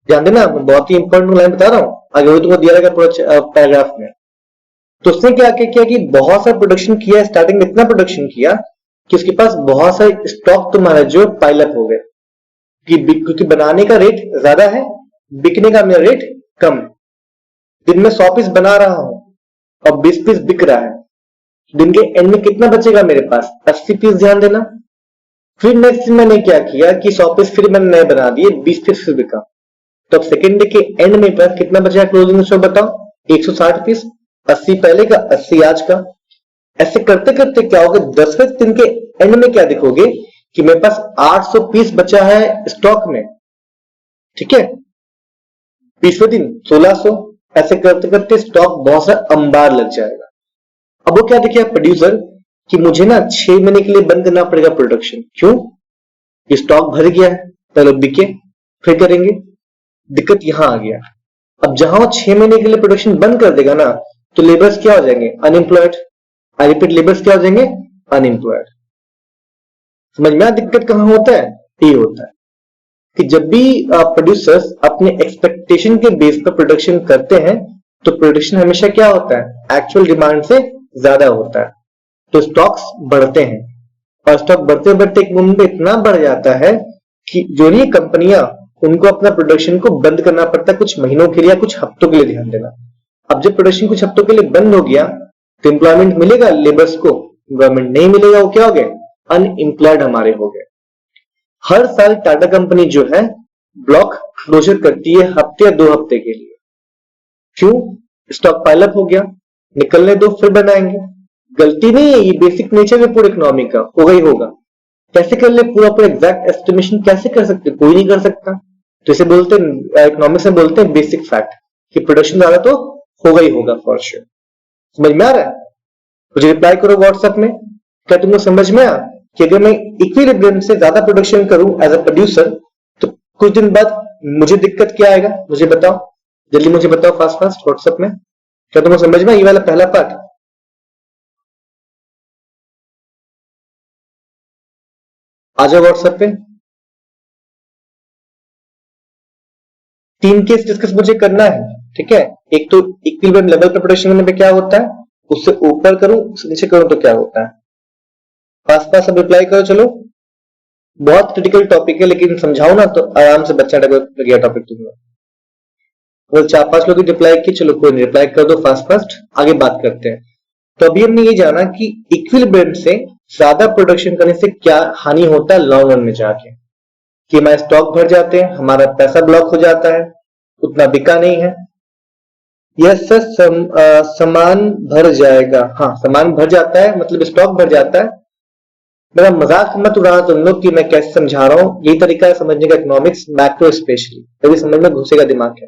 ध्यान देना, बहुत ही इंपॉर्टेंट लाइन बता रहा हूं, आगे वही तुमको दिया रहेगा पैराग्राफ में। तो उसने क्या किया कि बहुत सारा प्रोडक्शन किया, स्टार्टिंग में इतना प्रोडक्शन किया कि उसके पास बहुत सारे स्टॉक तुम्हारा जो पाइलअप हो गए, क्योंकि बनाने का रेट ज्यादा है, बिकने का मेरा रेट कम है। दिन में 100 पीस बना रहा हूं और 20 पीस बिक रहा है, दिन के एंड में कितना बचेगा मेरे पास? 80 पीस। ध्यान देना। फिर नेक्स्ट मैंने क्या किया कि 100 पीस फिर मैंने नए बना दिए 20 पीस फिर बिका। तो अब सेकेंड डे के एंड में पास कितना बचा क्लोजिंग स्टॉक बताओ? 160 पीस। 80 पहले का, 80 आज का। ऐसे करते करते क्या होगा, 10वें दिन के एंड में क्या देखोगे कि मेरे पास 800 पीस बचा है स्टॉक में। ठीक है, 20वें दिन 1600। ऐसे करते करते स्टॉक बहुत सारा अंबार लग जाएगा। अब वो क्या देखिए प्रोड्यूसर कि मुझे ना 6 महीने के लिए बंद करना पड़ेगा प्रोडक्शन। क्यों? ये स्टॉक भर गया है, पहले बिके फिर करेंगे। दिक्कत यहां आ गया। अब जहां वो 6 महीने के लिए प्रोडक्शन बंद कर देगा ना, तो लेबर्स क्या हो जाएंगे? अनएम्प्लॉयड। आई रिपीट, लेबर्स क्या हो जाएंगे? अनएम्प्लॉयड। समझ में दिक्कत कहां होता है? ये होता है कि जब भी प्रोड्यूसर्स अपने एक्सपेक्टेशन के बेस पर प्रोडक्शन करते हैं तो प्रोडक्शन हमेशा क्या होता है? एक्चुअल डिमांड से ज्यादा होता है। तो स्टॉक्स बढ़ते हैं और स्टॉक बढ़ते बढ़ते एक मोमेंट पे इतना बढ़ जाता है कि जो ये कंपनियां उनको अपना प्रोडक्शन को बंद करना पड़ता है कुछ महीनों के लिए या कुछ हफ्तों के लिए। ध्यान देना। अब जब प्रोडक्शन कुछ हफ्तों के लिए बंद हो गया तो एम्प्लॉयमेंट मिलेगा लेबर्स को? गवर्नमेंट नहीं मिलेगा। वो क्या हो गए? अनएम्प्लॉयड हमारे हो गए। हर साल टाटा कंपनी जो है ब्लॉक क्लोजर करती है हफ्ते या 2 हफ्ते के लिए। क्यों? स्टॉक पाइलअप हो गया, निकलने दो फिर बनाएंगे। गलती नहीं है, ये बेसिक नेचर है पूरे इकोनॉमी का, होगा ही होगा। कैसे कर ले पूरा पूरा एग्जैक्ट एस्टिमेशन कैसे कर सकते? कोई नहीं कर सकता। तो इसे बोलते हैं इकोनॉमिक्स में बोलते हैं बेसिक फैक्ट कि प्रोडक्शन ज्यादा तो होगा ही होगा फॉर श्योर। समझ में आ रहा है? मुझे रिप्लाई करो व्हाट्सएप में, क्या तुमको समझ में आ कि अगर मैं इक्विलिब्रियम से ज्यादा प्रोडक्शन करूं एज अ प्रोड्यूसर तो कुछ दिन बाद मुझे दिक्कत क्या आएगा? मुझे बताओ, जल्दी मुझे बताओ फास्ट फास्ट व्हाट्सएप में। क्या तुमको समझ में ये वाला पहला पार्ट? आ जाओ व्हाट्सएप पे। 3 केस डिस्कस मुझे करना है। ठीक है, एक तो इक्विलिब्रियम लेवल पे प्रोडक्शन करने पे क्या होता है, उससे ऊपर करूं उससे नीचे करूं तो क्या होता है। फास्ट फास्ट सब रिप्लाई करो। चलो, बहुत क्रिटिकल टॉपिक है लेकिन समझाओ ना तो आराम से बच्चा लग गया टॉपिक तुमको। वो 4-5 लोग रिप्लाई किए, चलो कोई नहीं, रिप्लाई कर दो फास्ट फास्ट, आगे बात करते हैं। तो अभी हमने ये जाना कि इक्विलिब्रियम से ज्यादा प्रोडक्शन करने से क्या हानि होता है लॉन्ग रन में जाके, कि हमारे स्टॉक भर जाते हैं, हमारा पैसा ब्लॉक हो जाता है, उतना बिका नहीं है। यस सर, सामान भर जाएगा। हाँ, सामान भर जाता है मतलब स्टॉक भर जाता है। मेरा मजाक मत उड़ाना तुम लोग कि मैं कैसे समझा रहा हूं। यही तरीका है समझने का इकोनॉमिक्स, मैक्रो स्पेशली, तभी समझ में घुसेगा दिमाग के।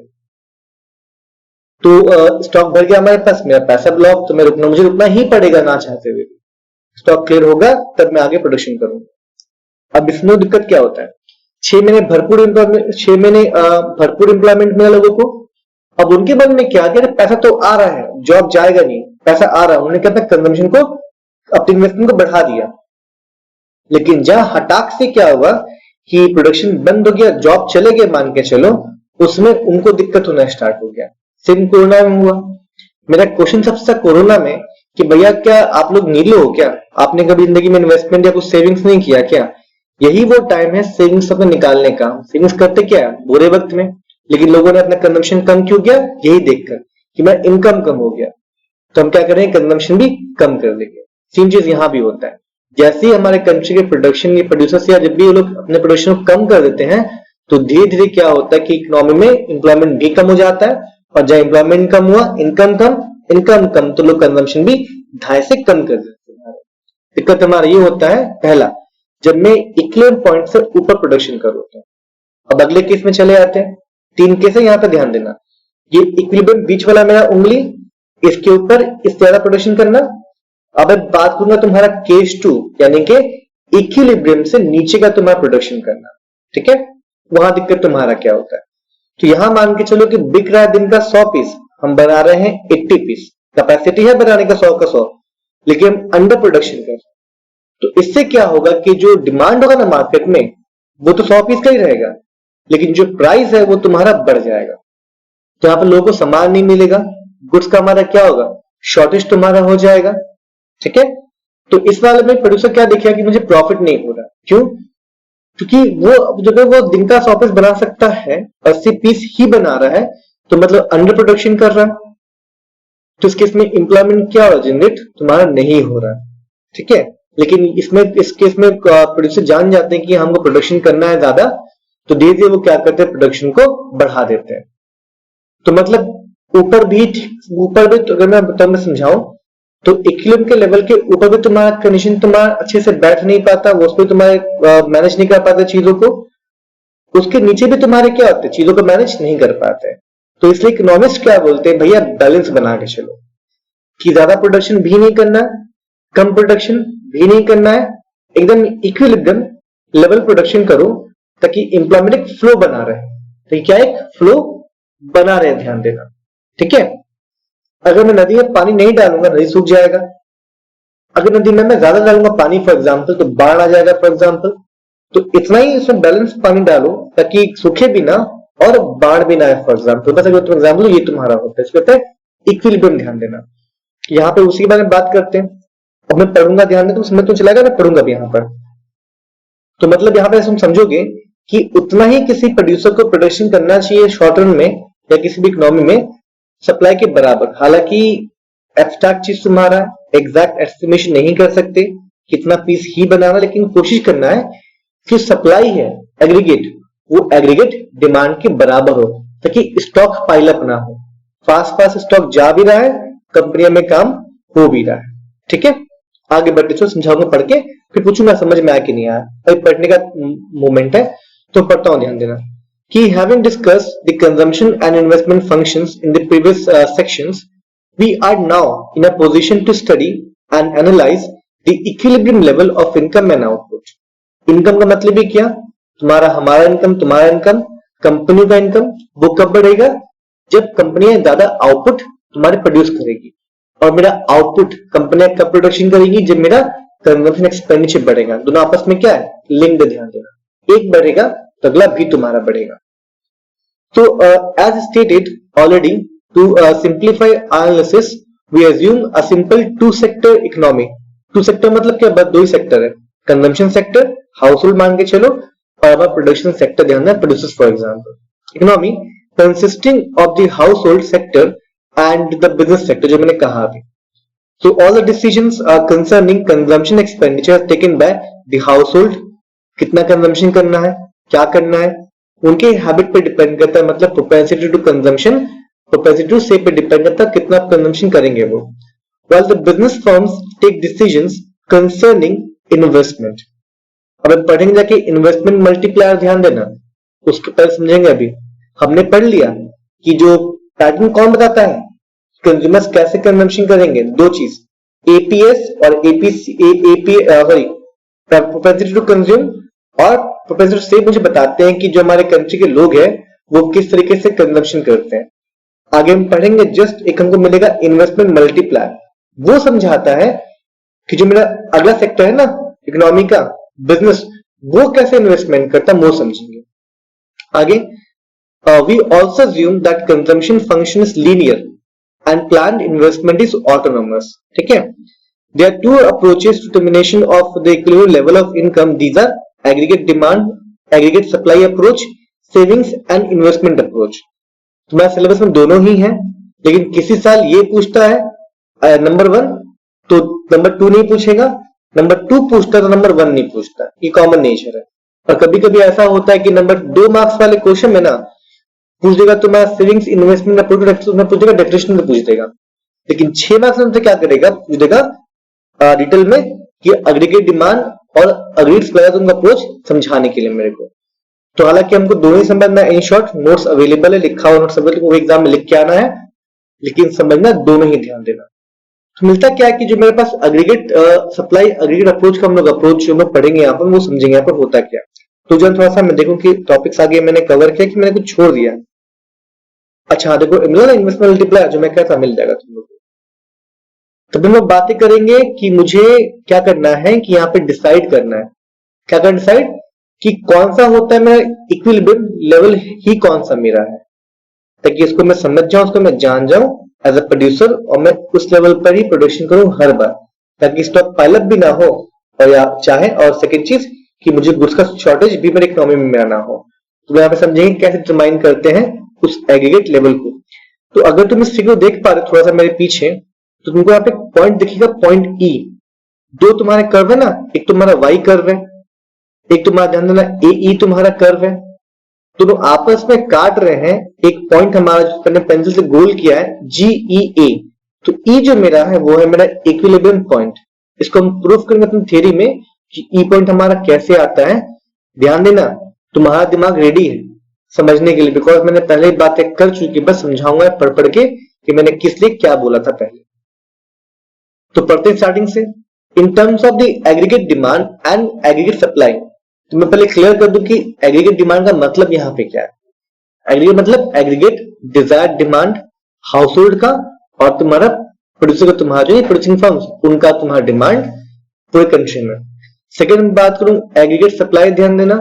तो स्टॉक भर गया हमारे पास, मेरा पैसा ब्लॉक, तो मुझे रुकना ही पड़ेगा ना चाहते हुए। स्टॉक क्लियर होगा तब मैं आगे प्रोडक्शन करूंगा। अब इसमें दिक्कत क्या होता है? 6 महीने भरपूर एम्प्लॉयमेंट, 6 महीने भरपूर एम्प्लॉयमेंट मिला लोगों को। अब उनके मन में क्या कि पैसा तो आ रहा है, जॉब जाएगा नहीं, पैसा आ रहा है। उन्होंने क्या था, कंजम्पशन को, अपनी इन्वेस्टमेंट को बढ़ा दिया। लेकिन जहां हटाक से क्या हुआ कि प्रोडक्शन बंद हो गया, जॉब चले गए मान के चलो, उसमें उनको दिक्कत होना स्टार्ट हो गया। सेम कोरोना में हुआ। मेरा क्वेश्चन सबसे कोरोना में कि भैया क्या आप लोग नीले हो क्या? आपने कभी जिंदगी में इन्वेस्टमेंट या कुछ सेविंग्स नहीं किया क्या? यही वो टाइम है सेविंग्स अपने निकालने का। सेविंग्स करते क्या है बुरे वक्त में, लेकिन लोगों ने अपना कंजम्पशन कम क्यों किया? यही देखकर कि मेरा इनकम कम हो गया, तो हम क्या करेंगे, कंजम्पशन भी कम कर देंगे। सेम चीज यहां भी होता है। जैसे ही हमारे कंट्री के प्रोडक्शन या प्रोड्यूसर्स या जब भी वो लोग अपने प्रोडक्शन को कम कर देते हैं तो धीरे धीरे क्या होता है कि इकोनॉमी में एम्प्लॉयमेंट भी कम हो जाता है, और जब एम्प्लॉयमेंट कम हुआ, इनकम कम, तो लोग कंजम्पशन भी ढाई से कम कर देते हैं। दिक्कत हमारा ये होता है पहला, जब मैं इक्विलिब्रियम पॉइंट से ऊपर प्रोडक्शन करूँ तो। अब अगले केस में चले आते हैं। 3 केस है, यहां पर ध्यान देना। ये इक्विलिब्रियम बीच वाला मेरा उंगली, इसके ऊपर इससे ज्यादा प्रोडक्शन करना। अब मैं बात करूंगा तुम्हारा केस 2, यानी कि इक्विलिब्रियम से नीचे का तुम्हारा प्रोडक्शन करना। ठीक है, वहां दिक्कत तुम्हारा क्या होता है? तो यहां मान के चलो कि बिक रहा है दिन का 100 पीस, हम बना रहे हैं 80 पीस, कैपेसिटी है बनाने का 100 का 100, लेकिन हम अंडर प्रोडक्शन कर रहे हैं। तो इससे क्या होगा कि जो डिमांड होगा ना मार्केट में, वो तो 100 पीस का ही रहेगा, लेकिन जो प्राइस है वो तुम्हारा बढ़ जाएगा। तो यहां पर लोगों को सामान नहीं मिलेगा, गुड्स का हमारा क्या होगा, शॉर्टेज तुम्हारा हो जाएगा। ठीक है, तो इस वाले में प्रोड्यूसर क्या देखिए कि मुझे प्रॉफिट नहीं हो रहा। क्यों? क्योंकि वो जब वो दिन का 100 पीस बना सकता है, 80 पीस ही बना रहा है, तो मतलब अंडर प्रोडक्शन कर रहा है। तो इस केस में एम्प्लॉयमेंट क्या हो रहा है, जनरेट तुम्हारा नहीं हो रहा है, ठीक है। लेकिन इसमें इस केस में प्रोड्यूसर जान जाते हैं कि हमको प्रोडक्शन करना है ज्यादा, तो धीरे धीरे वो क्या करते हैं, प्रोडक्शन को बढ़ा देते हैं। तो मतलब ऊपर भी तो अगर मैं तुम्हें समझाऊं तो इक्विलिब्रियम के लेवल के ऊपर भी तुम्हारा कंडीशन तुम्हारा अच्छे से बैठ नहीं पाता, वो उस पर तुम्हारे मैनेज नहीं कर पाते चीजों को, उसके नीचे भी तुम्हारे क्या होते हैं, चीजों को मैनेज नहीं कर पाते। तो इसलिए इकोनॉमिस्ट क्या बोलते हैं, भैया बैलेंस बना के चलो, कि ज्यादा प्रोडक्शन भी नहीं करना है, कम प्रोडक्शन भी नहीं करना है, एकदम इक्विलिब्रियम लेवल प्रोडक्शन करो ताकि एम्प्लॉयमेंट एक फ्लो बना रहे। तो क्या एक फ्लो बना रहे, ध्यान देना, ठीक है। अगर मैं नदी में पानी नहीं डालूंगा, नदी सूख जाएगा। अगर नदी में मैं ज्यादा डालूंगा पानी फॉर एग्जाम्पल, तो बाढ़ आ जाएगा फॉर एग्जाम्पल। तो इतना ही इसमें बैलेंस पानी डालो ताकि सूखे भी ना और बाढ़ भी ना आए फॉर एग्जाम्पल। बस अगर एग्जाम्पल ये तुम्हारा होता है, इसको कहते हैं इक्विलिब्रियम। ध्यान देना, यहाँ पे उसी के बारे में बात करते हैं। अब मैं पढ़ूंगा, ध्यान देना, तो समझ तो चलेगा, मैं पढ़ूंगा भी यहाँ पर। तो मतलब यहाँ पे तुम समझोगे कि उतना ही किसी प्रोड्यूसर को प्रोडक्शन करना चाहिए शॉर्ट रन में या किसी भी इकोनॉमी में सप्लाई के बराबर। हालांकि एब्स्ट्रैक्ट चीज तुम्हारा एग्जैक्ट एस्टिमेशन नहीं कर सकते कितना पीस ही बनाना, लेकिन कोशिश करना है कि सप्लाई है एग्रीगेट, वो एग्रीगेट डिमांड के बराबर हो ताकि स्टॉक पाइलअप ना हो। फास्ट फास्ट स्टॉक जा भी रहा है, कंपनियों में काम हो भी रहा है, ठीक है। आगे बढ़ते चलो, समझाऊंगा पढ़ के, फिर पूछूंगा समझ में आया कि नहीं आया। अभी पढ़ने का मोमेंट है तो पढ़ता हूं, ध्यान देना कि having discussed the consumption and investment functions in the previous sections, we are now in a position to study and analyze the equilibrium level of income and output. Income का मतलब ही क्या, तुम्हारा हमारा इनकम, तुम्हारा इनकम, कंपनी का income, वो कब बढ़ेगा, जब कंपनियां ज्यादा आउटपुट तुम्हारे प्रोड्यूस करेगी। और मेरा आउटपुट कंपनियां कब प्रोडक्शन करेगी, जब मेरा कंजम्पशन एक्सपेंडिचर बढ़ेगा। दोनों आपस में क्या है, लिंक्ड, ध्यान देना। एक बढ़ेगा तो अगला भी तुम्हारा बढ़ेगा। So, as stated already, to simplify analysis, we assume a simple two-sector economy. Two-sector मतलब क्या, बस दो ही सेक्टर है, कंजम्पशन सेक्टर, हाउसहोल्ड मान के चलो, और हमारा प्रोडक्शन सेक्टर ध्यान देना, producers for example. Economy consisting of the household sector and the business sector, जो मैंने कहा अभी। So, all the decisions concerning consumption expenditure taken by the household, कितना कंजम्पशन करना है, क्या करना है, उनके हैबिट पे डिपेंड करता है, मतलब propensity to consumption, propensity to save पे डिपेंड करता है कितना कंजम्पशन करेंगे वो। While the business firms take decisions concerning investment, अब हम पढ़ेंगे जाके इन्वेस्टमेंट मल्टीप्लायर, ध्यान देना, उसके पहले समझेंगे। अभी हमने पढ़ लिया कि जो पैटर्न कौन बताता है, कंज्यूमर्स कैसे कंजम्पशन करेंगे, दो चीज, एपीएस और APC, sorry propensity to consume और प्रोफेसर से मुझे बताते हैं कि जो हमारे कंट्री के लोग हैं वो किस तरीके से कंजम्पशन करते हैं। आगे हम पढ़ेंगे, जस्ट एक हमको मिलेगा इन्वेस्टमेंट मल्टीप्लायर, वो समझाता है कि जो मेरा अगला सेक्टर है ना इकोनॉमी का, बिजनेस, वो कैसे इन्वेस्टमेंट करता है, वो समझेंगे आगे। We also assume that consumption function is linear and planned investment is autonomous, ठीक है। There are two approaches to determination of the equilibrium level of income, these are aggregate demand, aggregate supply approach, savings and investment approach. तुम्हारे syllabus में दोनों ही है, लेकिन किसी साल ये पूछता है नंबर 1 तो नंबर 2 नहीं पूछेगा, नंबर 2 पूछता है तो नंबर 1 नहीं पूछता, ये कॉमन नेचर है। और कभी कभी ऐसा होता है कि नंबर 2 मार्क्स वाले क्वेश्चन में ना पूछ देगा तुम्हारा सेविंग्स इन्वेस्टमेंट अप्रोच, उसमें पूछ देगा, डेफिनेशन में पूछ देगा। लेकिन 6 मार्क्स में क्या करेगा, पूछ देगा डिटेल में कि एग्रीगेट डिमांड और एग्रीगेट सप्लाई तुमका अप्रोच समझाने के लिए मेरे को। तो हालांकि हमको दोनों ही समझना है, इन शॉर्ट नोट्स अवेलेबल है, लिखा हुआ नोट्स अवेलेबल, वो एग्जाम में लिख के आना है, लेकिन समझना दोनों ही, ध्यान देना। तो मिलता क्या है कि जो मेरे पास एग्रीगेट सप्लाई, एग्रीगेट अप्रोच का हम लोग अप्रोच जो हम पढ़ेंगे यहाँ पर, वो समझेंगे यहाँ पर होता क्या। तो जब थोड़ा सा मैं देखूं कि टॉपिक्स आगे मैंने कवर किया कि मैंने कुछ छोड़ दिया। अच्छा देखो, इन्वेस्टमेंट मल्टीप्लायर जो मैं कहता मिल जाएगा तुम लोग को। तब हम लोग बातें करेंगे कि मुझे क्या करना है, कि यहाँ पे डिसाइड करना है, क्या करना डिसाइड कि कौन सा होता है मेरा इक्विलिब्रियम लेवल ही कौन सा मेरा है, ताकि इसको मैं समझ जाऊं, उसको मैं जान जाऊं एज अ प्रोड्यूसर, और मैं उस लेवल पर ही प्रोडक्शन करूं हर बार, ताकि स्टॉक पाइलअप भी ना हो और या चाहे, और सेकंड चीज कि मुझे गुड्स का शॉर्टेज भी मेरे इकोनॉमी में ना हो। तो यहाँ पे समझेंगे कैसे डिटरमाइन करते हैं उस एग्रीगेट लेवल को। तो अगर तुम इस फिगर देख पा रहे हो थोड़ा सा मेरे पीछे, तो तुमको यहाँ पे पॉइंट दिखेगा, पॉइंट ई। दो तुम्हारे कर्व है ना, एक तुम्हारा वाई कर्व है, एक तुम्हारा ध्यान देना ए ई तुम्हारा कर्व है। दोनों आपस में काट रहे हैं, एक पॉइंट हमारा जो मैंने पेंसिल से गोल किया है जी ई ए। तो ई जो मेरा है वो है मेरा इक्विलिब्रियम पॉइंट। इसको हम प्रूफ करेंगे अपनी थ्योरी में कि ई पॉइंट हमारा कैसे आता है। ध्यान देना, तुम्हारा दिमाग रेडी है समझने के लिए, बिकॉज मैंने पहले बातें कर चुकी, बस समझाऊंगा पढ़ के कि मैंने किस लिए क्या बोला था पहले। तो पढ़ते हैं स्टार्टिंग से। In terms of the aggregate demand and aggregate supply, तो मैं पहले क्लियर कर दूं कि एग्रीगेट डिमांड का मतलब यहाँ पे क्या है। एग्रीगेट मतलब aggregate desired demand house hold का, और तुम्हारा प्रोड्यूसर का, तुम्हारा जो प्रोड्यूसिंग फर्म्स उनका तुम्हारा डिमांड पूरे कंट्री में। सेकेंड बात करूं एग्रीगेट सप्लाई, ध्यान देना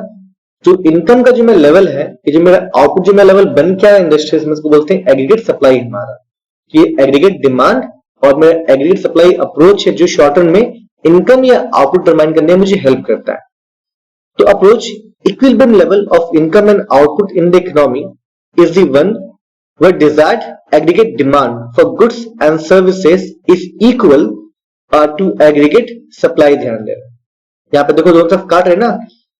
जो इनकम का जो मेरा लेवल है, ये जो मेरा आउटपुट जो मेरा लेवल बन क्या है इंडस्ट्रीज में, उसको बोलते हैं एग्रीगेट सप्लाई हमारा। ये एग्रीगेट डिमांड और मेरा एग्रीगेट सप्लाई अप्रोच है जो शॉर्ट टर्म में इनकम या आउटपुट डिटरमाइन करने में मुझे हेल्प करता है। तो approach equilibrium level of income and output in the economy is the one where desired aggregate demand for goods and services is equal to aggregate supply। ध्यान देना, यहाँ पे देखो दोनों तरफ काट रहे ना,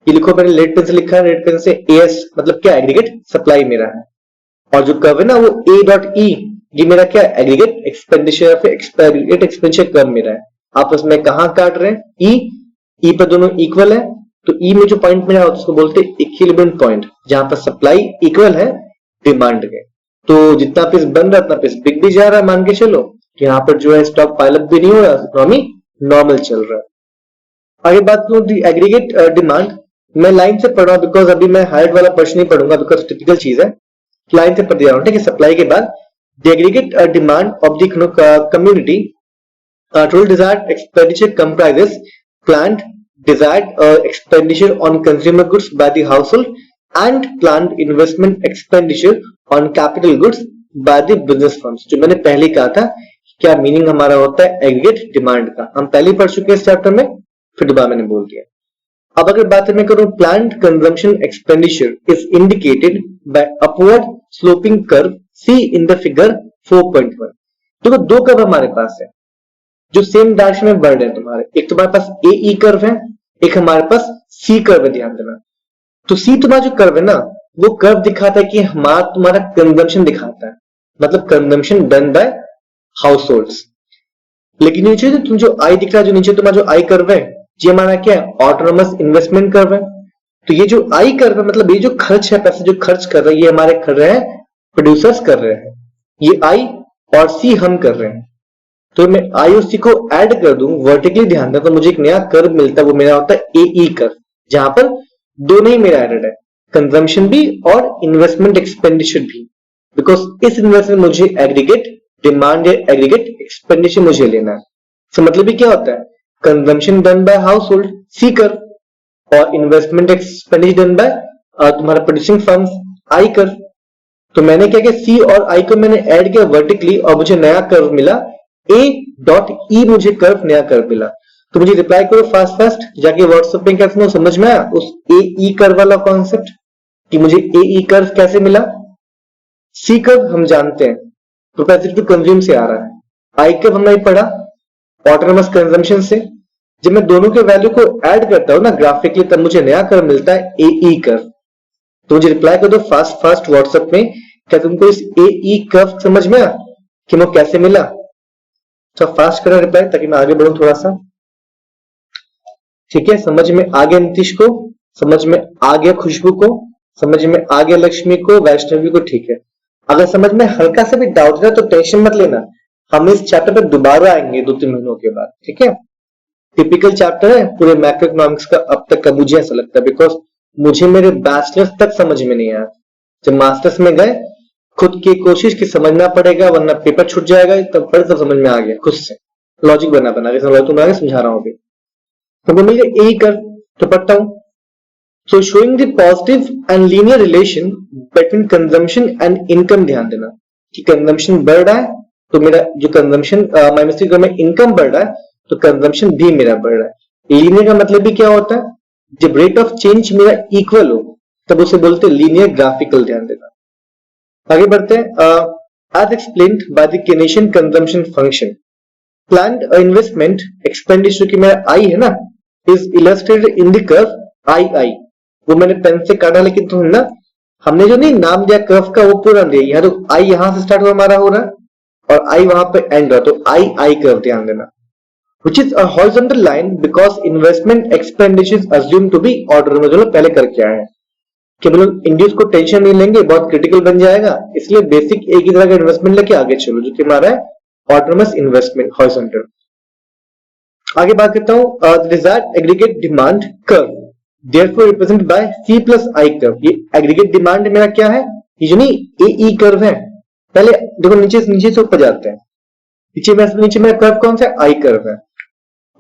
ये लिखो मैंने रेड पेन से लिखा है, रेड पेन से एस मतलब क्या एग्रीगेट सप्लाई मेरा है, और जो कर्व है ना वो ए डॉट ई, ये मेरा क्या एग्रीगेट एक्सपेंडिचर, फिर एग्रीगेट एक्सपेंडिचर कर्व मेरा है। आपस में कहां काट रहे हैं, ई पर दोनों इक्वल है, तो ई में जो पॉइंट मेरा होता है उसको बोलते हैं इक्विलिब्रियम पॉइंट, जहां पर सप्लाई इक्वल है डिमांड के। तो जितना पीस बन रहा है उतना पीस बिक भी जा रहा है, मान के चलो कि यहाँ पर जो है स्टॉक पाइलअप भी नहीं हो रहा, इकोनॉमी नॉर्मल चल रहा है। आगे बात करूं एग्रीगेट डिमांड, मैं लाइन से पढ़ रहा हूं बिकॉज अभी मैं हाइट वाला प्रश्न नहीं पढ़ूंगा बिकॉज टिपिकल चीज है, लाइन से पढ़ दिया हूं, ठीक है। सप्लाई के बाद the aggregate demand of the community total desired expenditure comprises planned desired expenditure on consumer goods by the household and planned investment expenditure on capital goods by the business firms. जो मैंने पहले कहा था क्या meaning हमारा होता है aggregate demand का, हम पहले पढ़ चुके हैं इस चैप्टर में, फिर दोबारा मैंने बोल दिया। अब अगर बात मैं करूं planned consumption expenditure is indicated by upward sloping curve C in the figure 4.1। देखो दो कर्व हमारे पास है जो सेम डायरेक्शन में बढ़ रहे हैं तुम्हारे, एक तुम्हारे पास ए ई कर्व है, एक हमारे पास सी कर्व है। ध्यान देना, तो सी तुम्हारा जो कर्व है ना वो कर्व दिखाता है कि हमारा तुम्हारा कंजम्पशन दिखाता है, मतलब consumption done by house holds. लेकिन नीचे तुम जो आई दिख रहा है, जो नीचे तुम्हारा जो आई कर्व है, ये हमारा क्या है ऑटोनोमस इन्वेस्टमेंट कर्व है। तो ये जो आई कर्व है मतलब ये जो खर्च है, पैसे जो खर्च कर रहे हैं, ये हमारे कर रहे हैं प्रोड्यूसर्स कर रहे हैं, ये आई और सी हम कर रहे हैं। तो मैं आई और सी को ऐड कर दूं वर्टिकली, ध्यान दें, तो मुझे एक नया कर्व मिलता है, वो मेरा होता है ए ई कर्व, जहां पर दोनों ही मेरा एडेड है, कंजम्पशन भी और इन्वेस्टमेंट एक्सपेंडिचर भी, बिकॉज इस इन्वेस्टमेंट मुझे एग्रीगेट डिमांड या एग्रीगेट एक्सपेंडिचर मुझे लेना है। तो मतलब भी क्या होता है consumption done by household C curve, और इन्वेस्टमेंट एक्सपेंडिचर डन बाय तुम्हारा प्रोड्यूसिंग फर्म्स आई कर्व। तो मैंने क्या किया सी और आई को मैंने ऐड किया वर्टिकली और मुझे नया कर्व मिला ए डॉट ई, मुझे कर्व नया कर्व मिला। तो मुझे रिप्लाई करो फास्ट जाके व्हाट्सएप पे, क्या समझ में आया उस ए ई कर्व वाला कॉन्सेप्ट कि मुझे ए ई कर्व कैसे मिला। सी कर्व हम जानते हैं प्रोपेसिटी टू कंज्यूम से आ रहा है, आई कर्व हमने पढ़ा ऑटोनोमस कंजम्पशन से। जब मैं दोनों के वैल्यू को ऐड करता हूं ना ग्राफिकली, तब मुझे नया कर्व मिलता है ए ई कर्व। तो मुझे रिप्लाई कर दो फास्ट व्हाट्सएप में, क्या तुमको इस ए ई कर्व समझ में आया कि वो कैसे मिला। तो फास्ट करो रिप्लाई ताकि मैं आगे बढ़ूं थोड़ा सा, ठीक है। समझ में आ गया नीतीश को, समझ में आ गया खुशबू को, समझ में आ गया लक्ष्मी को, वैष्णवी को, ठीक है। अगर समझ में हल्का सा भी डाउट है तो टेंशन मत लेना, हम इस चैप्टर पर दोबारा आएंगे 2-3 महीनों के बाद, ठीक है। टिपिकल चैप्टर है पूरे मैक्रो इकोनॉमिक्स का अब तक का, मुझे ऐसा लगता है, बिकॉज मुझे मेरे बैचलर्स तक समझ में नहीं आया। जब मास्टर्स में गए खुद की कोशिश की समझना पड़ेगा वरना पेपर छूट जाएगा, तब पर सब समझ में आ गया खुद से, लॉजिक बना के तुम आगे समझा रहा हूं अभी। तो मुझे यही कर तो पढ़ता हूं। So showing the positive and linear relation between consumption and income, ध्यान देना कि कंजम्पशन बढ़ रहा है तो मेरा जो कंजम्पशन में इनकम बढ़ रहा है तो कंजम्पशन भी मेरा बढ़ रहा है। लीनियर का मतलब भी क्या होता है, जब रेट ऑफ चेंज मेरा इक्वल हो तब उसे बोलते हैं लीनियर ग्राफिकल, ध्यान देना। आगे बढ़ते हैं। As explained by the Keynesian consumption function, planned investment expenditure की मेरा I है ना, is illustrated in the curve II. वो मैंने पेन से काटा, लेकिन तुम ना हमने जो नहीं नाम दिया कर्व का वो पूरा दिया, यहाँ तो I यहाँ से स्टार्ट हुआ हमारा हो रहा है और I वहां पे एंड रहा, तो I कर्व ध्यान देना, which is a horizontal line because investment expenditure is assumed to be order में जो लोग पहले करके आए हैं कि मतलब इंडियंस को टेंशन नहीं लेंगे, बहुत क्रिटिकल बन जाएगा, इसलिए बेसिक एक ही तरह का इन्वेस्टमेंट लेके आगे चलो, जो कि हमारा है ऑटोनमस इन्वेस्टमेंट हॉरिजॉन्टल। आगे बात करता हूं desired aggregate demand curve, therefore represented by C plus I curve. ये एग्रीगेट डिमांड मेरा क्या है, ये जो नहीं AE कर्व है, पहले देखो नीचे से ऊपर जाते हैं, नीचे मेरा कर्व कौन सा है, I कर्व है,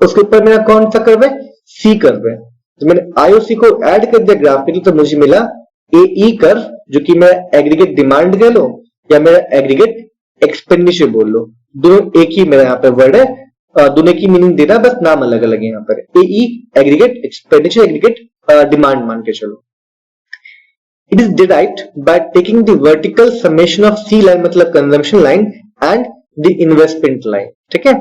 उसके ऊपर मेरा कौन सा कर्व है, C कर्व है। तो मैंने I और C को ऐड कर दिया ग्राफ पे, तो मुझे मिला AE कर्व, जो कि मेरा एग्रीगेट डिमांड कह लो या मेरा एग्रीगेट एक्सपेंडिचर बोल लो, दोनों एक ही मेरा यहाँ पे वर्ड है, दोनों की मीनिंग देना, बस नाम अलग अलग है यहाँ पर, AE aggregate expenditure, aggregate demand मान के चलो। It is derived by taking the vertical summation of C line मतलब consumption line and the investment line, ठीक है।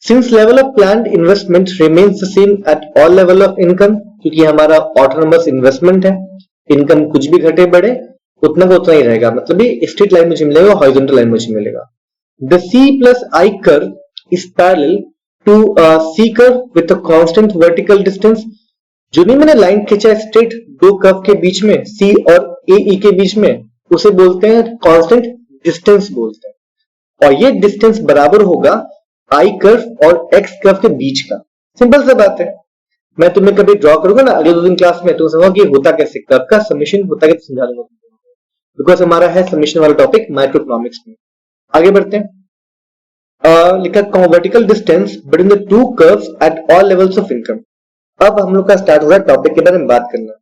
Since level of planned investment remains the same at all level of income, क्योंकि हमारा autonomous investment है, income कुछ भी घटे बढ़े उतना का उतना ही रहेगा, मतलब ये स्ट्रेट लाइन मुझे मिलेगा, हॉरिजॉन्टल लाइन मुझे मिलेगा। The C plus I curve is parallel to C curve with a constant vertical distance। जो नहीं मैंने लाइन खींचा स्ट्रेट दो कर्व के बीच में C और AE के बीच में, उसे बोलते हैं कांस्टेंट डिस्टेंस बोलते हैं, और ये डिस्टेंस बराबर होगा I कर्व और X कर्व के बीच का। सिंपल सा बात है, मैं तुम्हें कभी ड्रॉ करूंगा ना अगले 2 दिन क्लास में, तो समझो कि होता कैसे, कर्व का समेशन होता कैसे समझा दूंगा, बिकॉज हमारा है समेशन वाला टॉपिक माइक्रो इकोनॉमिक्स में। आगे बढ़ते हैं, लिखा vertical distance between the two curves at all levels of income. अब हम लोग का स्टार्ट हो रहा है टॉपिक के बारे में बात करना।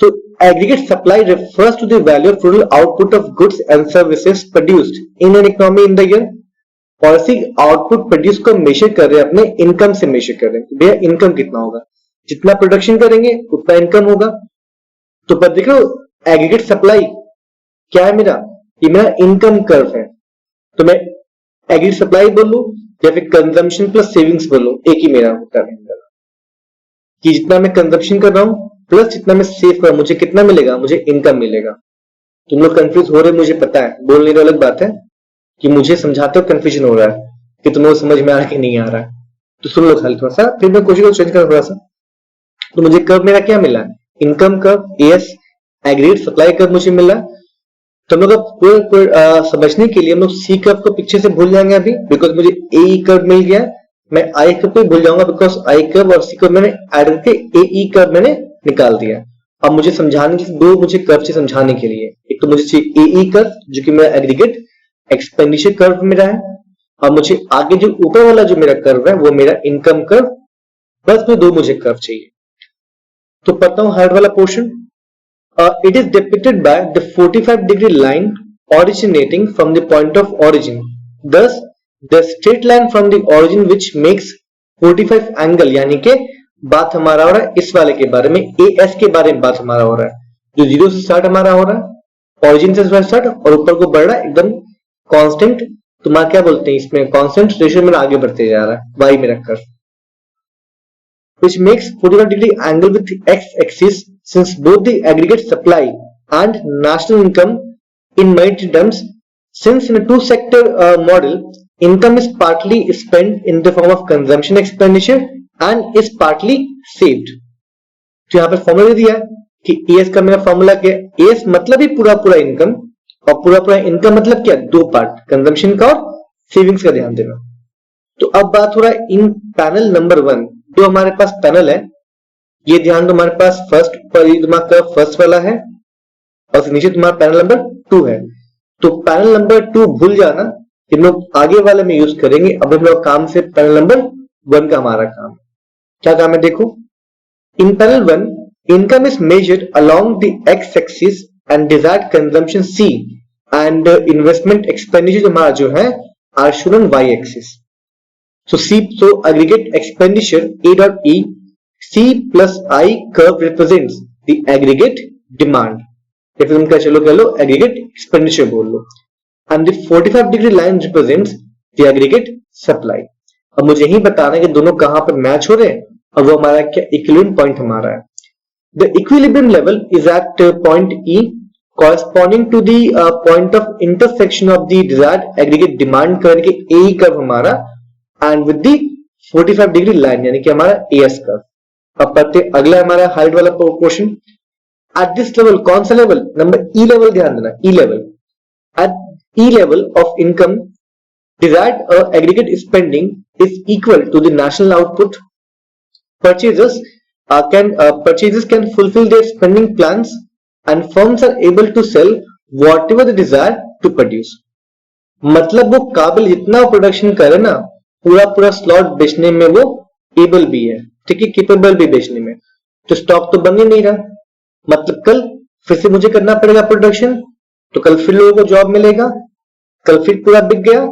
So aggregate supply refers to the value of total output of goods and services produced in an economy in the year। Policy output produce को मेजर कर रहे हैं, अपने इनकम से मेजर कर रहे हैं, भैया इनकम कितना होगा, जितना प्रोडक्शन करेंगे उतना इनकम होगा। तो पर देखो एग्रीगेट सप्लाई क्या है मेरा, ये मेरा इनकम कर्व है, तो मैं एग्रीगेट सप्लाई बोलूं या फिर कंजम्पशन प्लस सेविंग्स बोलूं, एक ही मेरा होता है कि जितना मैं कंजम्पशन कर रहा हूं प्लस जितना मैं सेव कर रहा हूं, मुझे कितना मिलेगा, मुझे इनकम मिलेगा। तुम लोग कंफ्यूज हो रहे, मुझे पता है, बोलने तो अलग बात है कि मुझे समझाते हो कंफ्यूजन हो रहा है कि तुम्हें समझ में आ रहा है कि नहीं आ रहा है, तो सुन लो खाली थोड़ा सा, फिर मैं कोशिश चेंज कर थोड़ा सा। तो मुझे कर्व मेरा क्या मिला, income curve AS, aggregate supply curve मुझे मिला। तो हम लोग समझने के लिए हम लोग C कर्व को पीछे से भूल जाएंगे अभी, बिकॉज मुझे AE कर्व मिल गया, मैं I कर्व को भूल जाऊंगा बिकॉज I कर्व और C कर्व मैंने ऐड करके AE कर्व मैंने निकाल दिया। अब मुझे समझाने के दो मुझे कर्व से समझाने के लिए, एक तो मुझे चाहिए AE कर्व जो कि मेरा एग्रीगेट एक्सपेंडिचर कर्व मेरा है, और मुझे आगे जो ऊपर वाला जो मेरा कर्व है वो मेरा इनकम कर्व, बस में दो मुझे कर्व चाहिए। तो पढ़ता हूं हार्ड वाला portion. It is depicted by the 45 degree line originating from the point of origin, thus the straight line from the origin which makes 45 angle, यानी के बात हमारा हो रहा है इस वाले के बारे में, AS के बारे में बात हमारा हो रहा है, जो जीरो से स्टार्ट हमारा हो रहा है, origin से स्टार्ट और ऊपर को बढ़ रहा है एकदम कांस्टेंट, तुम्हारा क्या बोलते हैं इसमें, कांस्टेंट रेशियो में आगे बढ़ते जा रहा है, वाई में रखकर, which makes 45 degree angle with the x-axis, since both the aggregate supply and national income in monetary terms, since in a two-sector model, income is partly spent in the form of consumption expenditure and is partly saved। तो यहाँ पे formula दिया है कि AS का मेरा formula क्या है, AS मतलब ही पूरा पूरा इनकम, और पूरा पूरा इनकम मतलब क्या, दो पार्ट, कंजम्पशन का और सेविंग्स का, ध्यान देना। तो अब बात हो रहा है इन पैनल नंबर 1, जो हमारे पास पैनल है, ये ध्यान दो, हमारे पास फर्स्ट पर तुम्हारा फर्स्ट वाला है और नीचे तुम्हारा पैनल नंबर 2 है। तो पैनल नंबर 2 भूल जाना, हम लोग आगे वाले में यूज करेंगे। अब हम लोग काम से पैनल नंबर 1 का हमारा काम क्या काम है, देखो in panel 1 income is measured along the X axis and desired consumption C and investment expenditure हमारा जो है are shown on Y axis. So aggregate expenditure A.E, C plus I curve represents the aggregate demand, या फिर तुम क्या चलो कह लो aggregate expenditure बोल लो। and the 45 degree line represents the aggregate supply. अब मुझे यही बताना है कि दोनों कहां पर मैच हो रहे हैं और वो हमारा क्या इक्विलिब्रियम पॉइंट हमारा है. The equilibrium level is at point E corresponding to the point of intersection of the desired aggregate demand curve के AE कर्व हमारा and with the 45 degree line यानी कि हमारा AS कर्व. अब पढ़ते अगला हमारा हाइट वाला क्वेश्चन. At this level कौन सा लेवल? नंबर E लेवल, ध्यान देना E level. At E level of income desired aggregate spending is equal to the national output. Purchases can fulfill their spending plans and firms are able to sell whatever they desire to produce. मतलब वो काबिल जितना production करे ना पूरा slot बेचने में वो एबल भी है, ठीक है, केपेबल भी बेचने में. तो स्टॉक तो बन ही नहीं रहा. मतलब कल फिर से मुझे करना पड़ेगा प्रोडक्शन, तो कल फिर लोगों को जॉब मिलेगा, कल फिर पूरा बिक गया,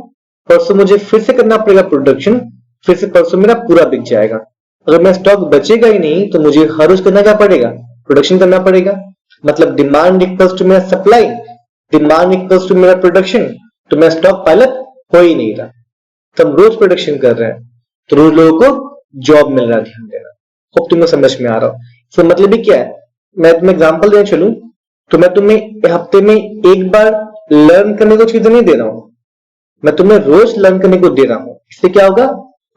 परसों मुझे फिर से करना पड़ेगा प्रोडक्शन, फिर से परसों मेरा पूरा बिक जाएगा. अगर मेरा स्टॉक बचेगा ही नहीं तो मुझे हर रोज करना क्या पड़ेगा? प्रोडक्शन करना पड़ेगा. मतलब डिमांड इक्वल्स टू मेरा सप्लाई, डिमांड इक्वल्स टू मेरा प्रोडक्शन, तो मेरा स्टॉक पाइलअप हो ही नहीं रहा. तो हम रोज प्रोडक्शन कर रहे हैं तो रोज लोगों को जॉब मिल रहा है. ध्यान देना, होप तुम्हें समझ में आ रहा हो. तो मतलब भी क्या है, मैं तुम्हें एग्जांपल देने चलूं तो मैं तुम्हें हफ्ते में एक बार लर्न करने को चीजें नहीं दे रहा हूं, मैं तुम्हें रोज लर्न करने को दे रहा हूं. इससे क्या होगा?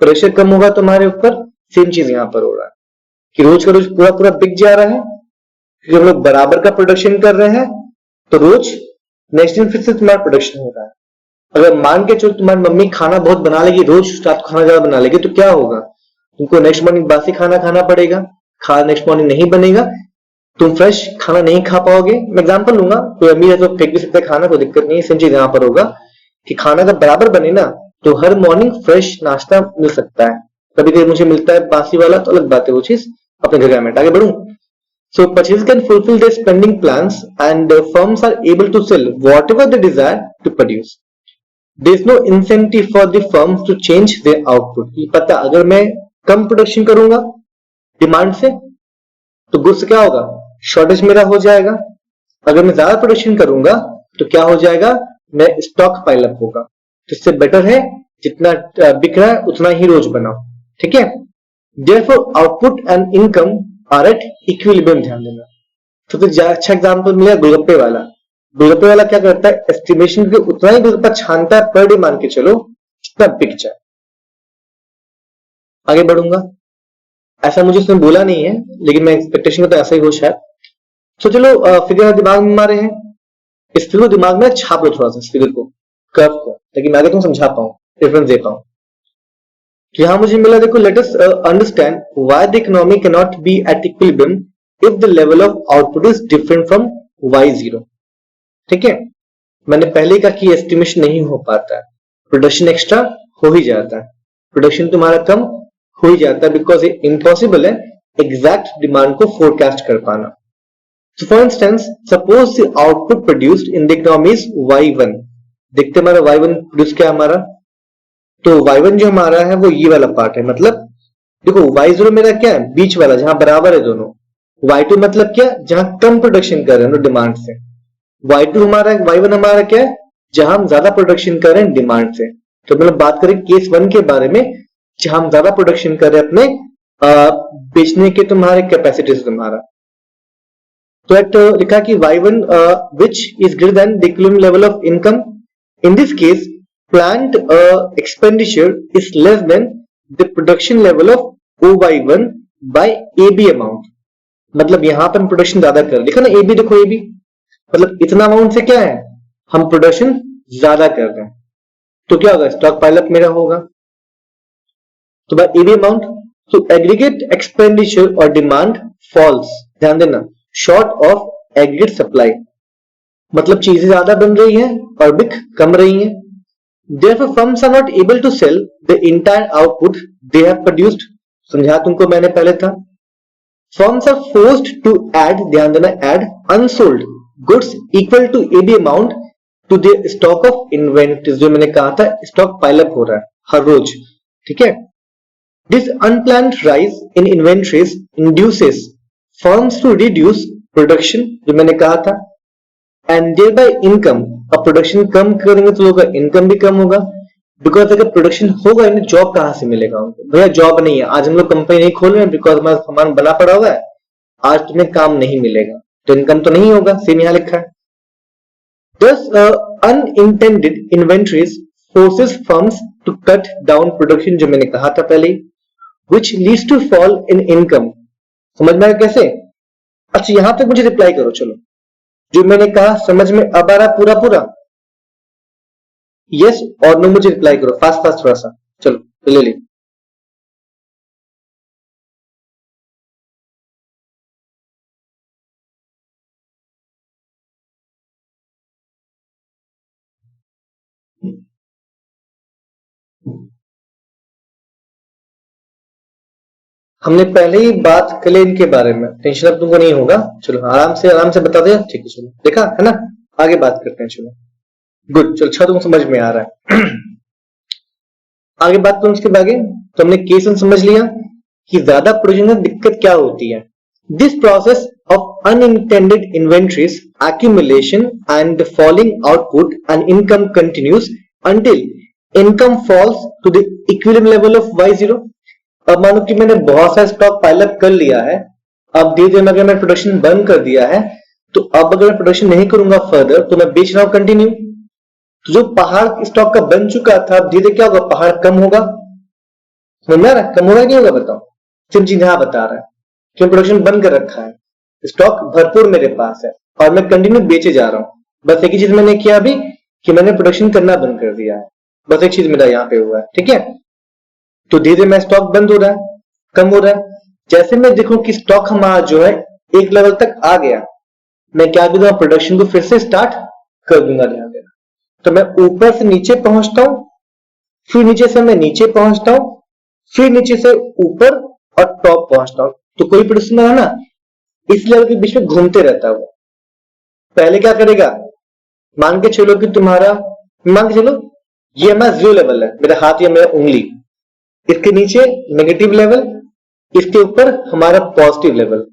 प्रेशर कम होगा तुम्हारे ऊपर. सेम चीज यहां पर हो रहा है कि रोज का रोज पूरा बिक जा रहा है क्योंकि हम लोग बराबर का प्रोडक्शन कर रहे हैं. तो रोज नेक्स्ट दिन फिर से तुम्हारा प्रोडक्शन हो रहा है. अगर मान के चलो तुम्हारी मम्मी खाना बहुत बना लेगी, रोज रात खाना ज्यादा बना लेगी, तो क्या होगा? तुमको नेक्स्ट मॉर्निंग बासी खाना खाना पड़ेगा. खाना नेक्स्ट मॉर्निंग नहीं बनेगा, तुम फ्रेश खाना नहीं खा पाओगे. मैं एग्जांपल लूंगा, कोई अमीर है तो फेंक भी सकता है खाना, कोई दिक्कत नहीं है. सेम चीज यहां पर होगा कि खाना जब बराबर बने ना तो हर मॉर्निंग फ्रेश नाश्ता मिल सकता है. कभी कभी मुझे मिलता है बासी वाला, तो अलग बात है, वो चीज अपने जगह में. आगे बढ़ूं. So purchase can fulfil their spending plans and firms are able to sell whatever they desire to produce. There is no incentive for the firms to change their output. ये पता, अगर मैं कम प्रोडक्शन करूंगा डिमांड से तो goods क्या होगा? Shortage मेरा हो जाएगा. अगर मैं ज्यादा प्रोडक्शन करूंगा तो क्या हो जाएगा? मैं स्टॉक पाइलअप होगा. तो इससे बेटर है जितना बिक रहा है उतना ही रोज बनाओ, ठीक है. Therefore output and income are at equilibrium. ध्यान देना. सबसे अच्छा एग्जांपल मिला गोलगप्पे वाला. गोलगप्पे वाला क्या करता है? एस्टिमेशन के उतना ही गोलगप्पा छानता है पर डे, मान के चलो जितना बिक जाए. आगे बढ़ूंगा. ऐसा मुझे उसने बोला नहीं है लेकिन मैं एक्सपेक्टेशन तो ऐसा ही हो शायद. तो चलो फिगर दिमाग में मारे हैं. इस फिगर को दिमाग में छाप लो थोड़ा सा, इस फिगर को, कर्व को, ताकि मैं आगे तुम समझा पाऊं, रेफरेंस दे पाऊं. तो यहां मुझे मिला, देखो, let us understand why the economy can not be at equilibrium if the level of output is different from y0. ठीक है, मैंने पहले कहा कि एस्टिमेशन नहीं हो पाता है, प्रोडक्शन एक्स्ट्रा हो ही जाता है, प्रोडक्शन तुम्हारा कम हो ही जाता है, बिकॉज ये इम्पॉसिबल है एग्जैक्ट डिमांड को फोरकास्ट कर पाना. So for instance, suppose the output produced in the economy is y1. देखते हमारा y1 प्रोड्यूस क्या हमारा, तो y1 जो हमारा है वो ये वाला पार्ट है. मतलब देखो y0 मेरा क्या है? बीच वाला, जहां बराबर है दोनों. y2 मतलब क्या? जहां कम प्रोडक्शन कर रहे हैं डिमांड से. y2 हमारा, y1 हमारा क्या है? जहां हम ज्यादा प्रोडक्शन कर रहे हैं डिमांड से. तो मतलब बात करें केस 1 के बारे में, जहां हम ज्यादा प्रोडक्शन कर रहे हैं अपने बेचने के तुम्हारे कैपेसिटी से तुम्हारा. तो एक लिखा कि y1 which is greater than the equivalent level of income. In this case, planned expenditure is less than the production level of OY1 by AB amount. मतलब यहां पर हम प्रोडक्शन ज्यादा कर, लिखा ना AB, देखो AB मतलब इतना अमाउंट से क्या है, हम प्रोडक्शन ज्यादा कर रहे हैं, तो क्या होगा? स्टॉक पाइलअप मेरा होगा. तो बाय AB अमाउंट, तो एग्रीगेट एक्सपेंडिचर और डिमांड फॉल्स. ध्यान देना, शॉर्ट ऑफ एग्रीगेट सप्लाई, मतलब चीजें ज्यादा बन रही हैं और बिक कम रही हैं. Therefore, firms are not able to sell the entire output they have produced. समझा तुमको मैंने पहले था. Firms are forced to add, ध्यान देना, add unsold goods equal to AB amount to their stock of inventories. जो मैंने कहा था स्टॉक पाइलअप हो रहा है हर रोज, ठीक है. This unplanned rise in inventories induces firms to reduce production, जो मैंने कहा था, and thereby income, अब प्रोडक्शन कम करेंगे तो लोगों का इनकम भी कम होगा, बिकॉज अगर प्रोडक्शन होगा इन्हें जॉब कहां से मिलेगा उनको? भैया जॉब नहीं है, आज हम लोग कंपनी नहीं खोल रहे हैं बिकॉज हमारा सामान बना पड़ा हुआ है, आज तुम्हें काम नहीं मिलेगा, तो इनकम तो नहीं होगा, सेम यहां लिखा है। Thus, unintended inventories forces firms to cut down production, जो मैंने कहा था पहले, which leads to fall in income। समझ में आया कैसे? अच्छा यहां तक मुझे रिप्लाई करो, चलो जो मैंने कहा समझ में अब आ रहा पूरा पूरा? यस और नो मुझे रिप्लाई करो, फास्ट फास्ट थोड़ा सा, चलो ले ली। हमने पहले ही बात कर ली इनके बारे में, टेंशन अब तुमको नहीं होगा, चलो आराम से बता दिया, ठीक है चलो, देखा है ना, आगे बात करते हैं, चलो गुड, चलो अच्छा तुमको समझ में आ रहा है। आगे बात करूं उसके आगे, तो हमने केस समझ लिया कि ज्यादा प्रोडक्शन में दिक्कत क्या होती है। This process of unintended inventories accumulation and falling output and income continues until income falls to the equilibrium level of y0। अब मानो कि मैंने बहुत सारा स्टॉक पाइलअप कर लिया है, अब धीरे धीरे अगर मैं प्रोडक्शन बंद कर दिया है, तो अब अगर मैं प्रोडक्शन नहीं करूंगा फर्दर तो मैं बेच रहा हूं कंटिन्यू, तो जो पहाड़ स्टॉक का बन चुका था अब धीरे क्या होगा, पहाड़ कम होगा। समझ में आ रहा है कम होगा, क्या होगा बताओ? सिर्फ चीज यहां बता रहा है कि प्रोडक्शन बंद कर रखा है, स्टॉक भरपूर मेरे पास है और मैं कंटिन्यू बेचे जा रहा हूं, बस एक ही चीज मैंने किया अभी कि मैंने प्रोडक्शन करना बंद कर दिया है, बस एक चीज मेरा यहाँ पे हुआ है, ठीक है। तो धीरे धीरे मैं स्टॉक बंद हो रहा है, कम हो रहा है। जैसे मैं देखूं कि स्टॉक हमारा जो है एक लेवल तक आ गया, मैं क्या करूंगा, प्रोडक्शन को फिर से स्टार्ट कर दूंगा, ध्यान देना। तो मैं ऊपर से नीचे पहुंचता हूं, फिर नीचे से मैं नीचे पहुंचता हूं, फिर नीचे से ऊपर और टॉप पहुंचता हूं। तो कोई प्रोडक्शन है ना इस लेवल के बीच में घूमते रहता है, वो पहले क्या करेगा, मान के चलो कि तुम्हारा, मान के चलो ये हमारा 0 लेवल है, मेरा हाथ या मेरा उंगली, इसके नीचे नेगेटिव लेवल, इसके ऊपर हमारा पॉजिटिव लेवल।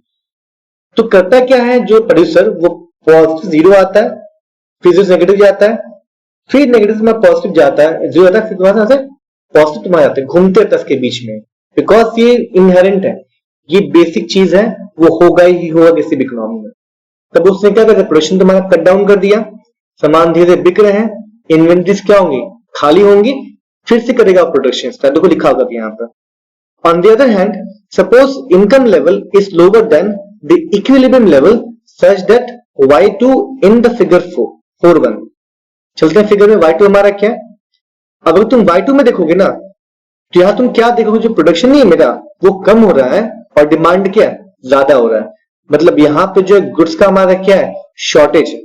तो करता क्या है जो प्रोड्यूसर, वो पॉजिटिव 0 आता है, फिर नेगेटिव जाता है, फिर नेगेटिव में पॉजिटिव जाता है, 0 आता है, फिर तुम्हारे से पॉजिटिव तुम्हारे जाते हैं, घूमते रहता है इसके बीच में, बिकॉज ये इनहेरेंट है, ये बेसिक चीज है, वो होगा ही होगा किसी भी इकोनॉमी में। तब उसने क्या करता है, प्रोडक्शन तुम्हारा कट डाउन कर दिया, सामान धीरे धीरे बिक रहे हैं, इन्वेंटरीज क्या होंगी, खाली होंगी, फिर से करेगा प्रोडक्शन स्टार्ट, देखो लिखा होगा यहाँ पर। On the other hand, suppose income level is lower than the equilibrium level such that y2 in the figure 4.1। चलते हैं फिगर में, y2 हमारा क्या है। अब अगर तुम y2 में देखोगे ना, तो यहां तुम क्या देखोगे, जो प्रोडक्शन नहीं है मेरा वो कम हो रहा है और डिमांड क्या है, ज्यादा हो रहा है। मतलब यहां पे जो गुड्स का हमारा क्या है, शॉर्टेज है।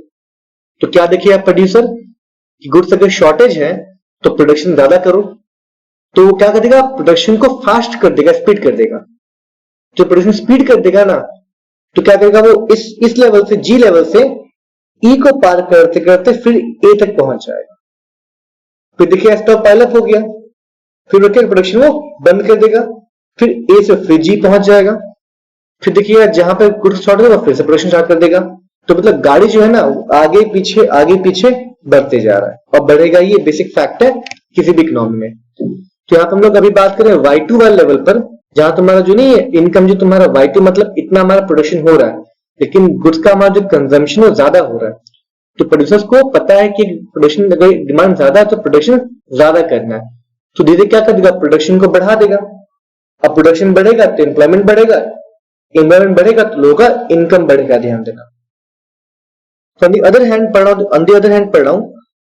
तो क्या देखिए प्रोड्यूसर, गुड्स अगर शॉर्टेज है तो प्रोडक्शन ज्यादा करो, तो वो क्या कर देगा, प्रोडक्शन को फास्ट कर देगा, स्पीड कर देगा। जो प्रोडक्शन स्पीड कर देगा ना, तो क्या करेगा वो इस लेवल से, जी लेवल से ई को पार करते करते फिर ए तक पहुंच जाएगा। फिर देखिए स्टॉक पाइलअप हो गया, फिर वो क्या प्रोडक्शन वो बंद कर देगा, फिर ए से फिर जी पहुंच जाएगा, फिर देखिएगा जहां पे गुड्स शॉर्ट होगा फिर से प्रोडक्शन स्टार्ट कर देगा। तो मतलब गाड़ी जो है ना आगे पीछे बढ़ते जा रहा है, और बढ़ेगा, ये बेसिक फैक्ट है किसी भी इकोनॉमी में। तो यहाँ पे हम लोग अभी बात करें y2 वाले लेवल पर, जहां तुम्हारा जो नहीं है इनकम, जो तुम्हारा y2 मतलब इतना हमारा प्रोडक्शन हो रहा है, लेकिन गुड्स का हमारा जो कंजम्पशन वो ज्यादा हो रहा है। तो प्रोड्यूसर्स को पता है कि प्रोडक्शन अगर डिमांड ज्यादा है तो प्रोडक्शन ज्यादा करना है, तो धीरे क्या कर देगा, प्रोडक्शन को बढ़ा देगा। अब प्रोडक्शन बढ़ेगा तो एम्प्लॉयमेंट बढ़ेगा, एम्प्लॉयमेंट बढ़ेगा तो लोगों का इनकम बढ़ेगा, ध्यान देना। ऑन दी अदर हैंड पढ़ रहा हूं,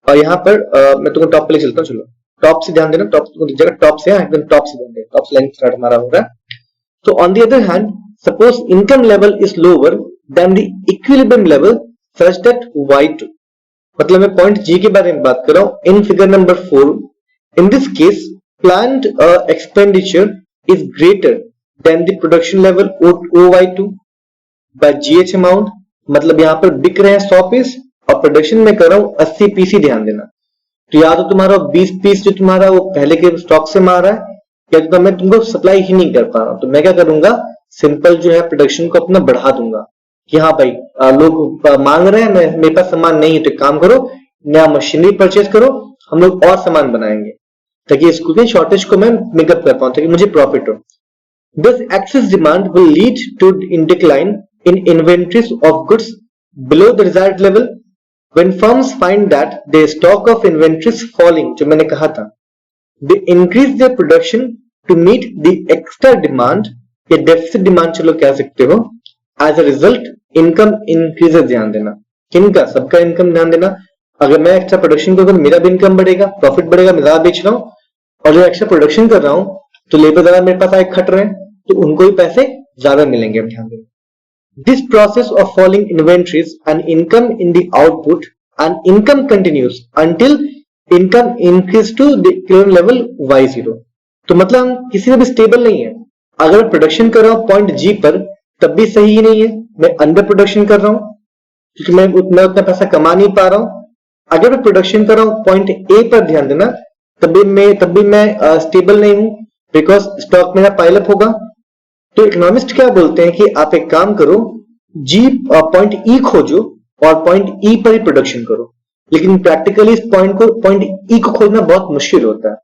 और यहाँ पर मैं तुमको टॉप पे ले चलता हूँ, चलो टॉप से ध्यान देना, टॉप जगह टॉप से, एकदम टॉप से ध्यान देना, टॉप से लाइन स्टार्ट हमारा हो रहा है। तो on the other hand, suppose income level is lower than the equilibrium level such that y2, मतलब मैं पॉइंट जी के बारे में बात कर रहा हूं in figure number 4। In this case planned expenditure is greater than the production level OY2 by GH amount, मतलब यहां पर बिक रहे हैं 100 पीस और प्रोडक्शन में कर रहा हूं 80 पीस ही, ध्यान देना। तो या तो तुम्हारा 20 पीस जो तुम्हारा वो पहले के स्टॉक से मार रहा है, या तो मैं तुमको सप्लाई ही नहीं कर पा रहा हूं, तो मैं क्या करूंगा, सिंपल जो है प्रोडक्शन को अपना बढ़ा दूंगा कि हाँ भाई लोग मांग रहे हैं, मेरे पास सामान नहीं है, तो काम करो नया मशीनरी परचेज करो, हम लोग और सामान बनाएंगे ताकि स्कूल के शॉर्टेज को मैं मेकअप कर पाऊं, ताकि मुझे प्रॉफिट हो। Thus, excess demand will lead to in decline in inventories of goods below the desired level. When firms find that their stock of inventories falling, जो मैंने कहा था, they increase their production to meet the extra demand या deficit demand चलो कह सकते हो। As a result, income increases, ध्यान देना, किनका, सबका इनकम ध्यान देना। अगर मैं एक्स्ट्रा प्रोडक्शन करूँ मेरा भी इनकम बढ़ेगा, प्रॉफिट बढ़ेगा, मैं ज्यादा बेच रहा हूँ, और जो एक्स्ट्रा प्रोडक्शन कर रहा हूँ तो लेबर ज्यादा मेरे पास आए खट रहे हैं तो उनको भी पैसे ज्यादा मिलेंगे। अब ध्यान देना, this process of falling inventories and income in the output and income continues until income increase to the equivalent level y0। तो मतलब हम किसी में भी स्टेबल नहीं है। अगर मैं प्रोडक्शन कर रहा हूं पॉइंट जी पर तब भी सही ही नहीं है, मैं अंडर प्रोडक्शन कर रहा हूं क्योंकि मैं उतना पैसा कमा नहीं पा रहा हूं। अगर मैं प्रोडक्शन कर रहा हूं पॉइंट ए पर, ध्यान देना, तब भी मैं स्टेबल नहीं हूं बिकॉज स्टॉक मेरा पाइलअप होगा। तो इकोनॉमिस्ट क्या बोलते हैं कि आप एक काम करो, जी पॉइंट ई खोजो और पॉइंट ई पर ही प्रोडक्शन करो। लेकिन प्रैक्टिकली इस पॉइंट ई को खोजना बहुत मुश्किल होता है।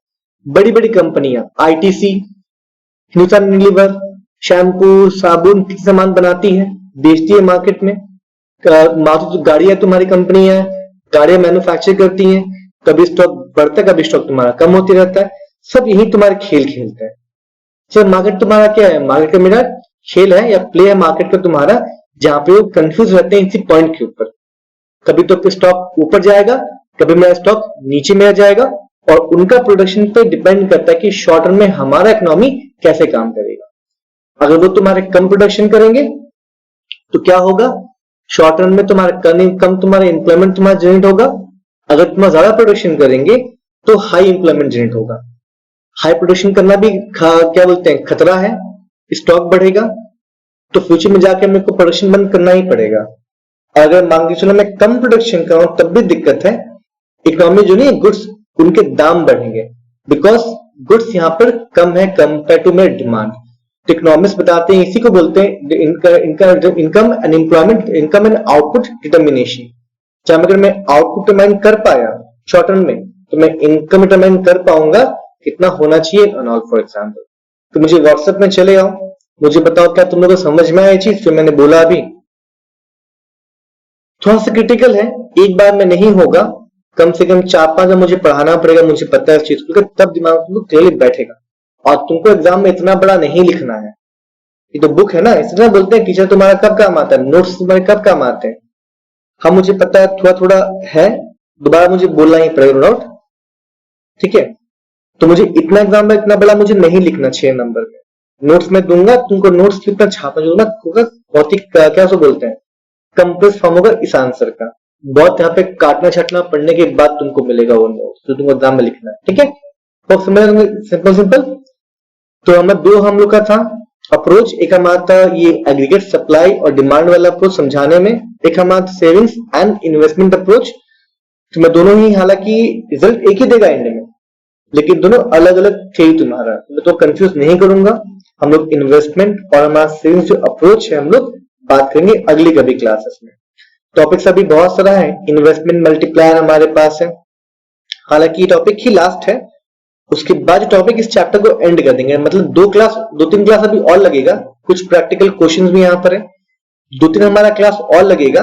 बड़ी बड़ी कंपनियां आईटीसी, हिंदुस्तान यूनिलीवर शैम्पू साबुन की सामान बनाती है, बेचती है मार्केट में। मारुति गाड़ियां तुम्हारी कंपनी है, गाड़ियां मैन्युफैक्चर करती हैं, कभी स्टॉक बढ़ता है कभी स्टॉक तुम्हारा कम होती रहता है। सब यही तुम्हारे खेल खेलते हैं। सर मार्केट तुम्हारा क्या है, मार्केट का मेरा खेल है या प्ले है मार्केट का तुम्हारा, जहां पे वो कंफ्यूज रहते हैं इसी पॉइंट के ऊपर। कभी तो स्टॉक ऊपर जाएगा, कभी मेरा स्टॉक नीचे में आ जाएगा, और उनका प्रोडक्शन पे डिपेंड करता है कि शॉर्ट टर्म में हमारा इकोनॉमी कैसे काम करेगा। अगर वो तुम्हारे कम प्रोडक्शन करेंगे तो क्या होगा, शॉर्ट टर्म में तुम्हारा कम तुम्हारा एम्प्लॉयमेंट तुम्हारा जनरेट होगा। अगर तुम ज्यादा प्रोडक्शन करेंगे तो हाई एम्प्लॉयमेंट जनरेट होगा। हाई प्रोडक्शन करना भी क्या बोलते हैं खतरा है, स्टॉक बढ़ेगा तो फ्यूचर में जाकर मेरे को प्रोडक्शन बंद करना ही पड़ेगा। अगर मान के चलो मैं कम प्रोडक्शन कर रहा हूं तब भी दिक्कत है, इकोनॉमी जो नहीं गुड्स उनके दाम बढ़ेंगे बिकॉज गुड्स यहां पर कम है कंपेयर टू मेरे डिमांड। तो इकोनॉमिस्ट बताते हैं, इसी को बोलते हैं income and employment, income and output determination. चाहे अगर मैं आउटपुट डिटरमाइन कर पाया शॉर्ट टर्म में तो मैं इनकम डिटरमाइन कर पाऊंगा कितना होना चाहिए एंड ऑल। फॉर एग्जांपल, तो मुझे व्हाट्सएप में चले आओ, मुझे बताओ क्या तुम लोगों को समझ में आया चीज जो मैंने बोला अभी। थोड़ा सा क्रिटिकल है, एक बार में नहीं होगा, कम से कम 4-5 बार मुझे पढ़ाना पड़ेगा, मुझे पता है इस चीज को, तब दिमाग तुमको क्लियरली बैठेगा। और तुमको एग्जाम में इतना बड़ा नहीं लिखना है, ये तो बुक है ना, इसलिए बोलते हैं टीचर तुम्हारा कब काम आता है, नोट्स तुम्हारे कब काम आते हैं। हाँ मुझे पता है थोड़ा थोड़ा है, दोबारा मुझे बोलना ही पड़ेगा डाउट, ठीक है। तो मुझे इतना एग्जाम में इतना बड़ा मुझे नहीं लिखना 6 नंबर में, नोट्स में दूंगा तुमको, नोट्स कितना छापना जो ना होगा बहुत ही क्या सो बोलते हैं कंप्रेस फॉर्म होगा इस आंसर का, बहुत यहाँ पे काटना छाटना पढ़ने के बाद तुमको मिलेगा वो नोट्स जो तुमको एग्जाम में लिखना है, ठीक है। तो समझ सिंपल सिंपल। तो हम लोग का था अप्रोच, एक हमारा था ये एग्रीगेट सप्लाई और डिमांड वाला अप्रोच समझाने में, एक हमारा सेविंग्स एंड इन्वेस्टमेंट अप्रोच। तो मैं दोनों ही, हालांकि रिजल्ट एक ही देगा एंड में, लेकिन दोनों अलग अलग थे तुम्हारा, मैं तो कंफ्यूज नहीं करूंगा। हम लोग इन्वेस्टमेंट और हमारा सेविंग्स जो अप्रोच है हम लोग बात करेंगे अगली कभी क्लासेस में। टॉपिक्स अभी बहुत सारा है, इन्वेस्टमेंट मल्टीप्लायर हमारे पास है, हालांकि ये टॉपिक ही लास्ट है, उसके बाद टॉपिक इस चैप्टर को एंड कर देंगे। मतलब 2-3 क्लास अभी और लगेगा, कुछ प्रैक्टिकल क्वेश्चंस भी यहाँ पर है, 2-3 हमारा क्लास और लगेगा,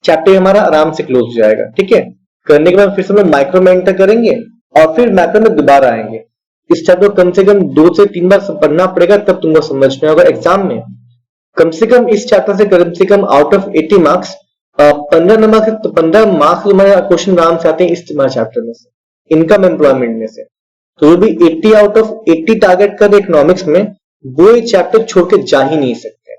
चैप्टर हमारा आराम से क्लोज हो जाएगा, ठीक है। करने के बाद फिर से हम माइक्रो में एंटर करेंगे और फिर मैक्रो में दोबारा आएंगे। इस चैप्टर को कम से कम 2 से 3 बार पढ़ना पड़ेगा तब तुमको समझ में आएगा। एग्जाम में कम से कम इस चैप्टर से come out of 80 marks 15 marks तुम्हारे क्वेश्चन आराम से आते हैं इस तुम्हारे चैप्टर में से, इनकम एम्प्लॉयमेंट में से। तो जो भी 80 आउट ऑफ 80 टारगेट कर इकोनॉमिक्स में, वो ये चैप्टर छोड़ के जा ही नहीं सकते,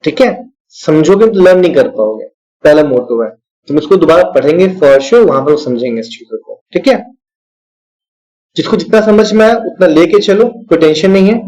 ठीक है। समझोगे तो लर्न नहीं कर पाओगे, पहला मोटो है। तुम इसको दोबारा पढ़ेंगे फॉर श्योर, वहां पर समझेंगे इस चीजों को, ठीक है। जिसको जितना समझ में आया उतना लेके चलो, कोई टेंशन नहीं है।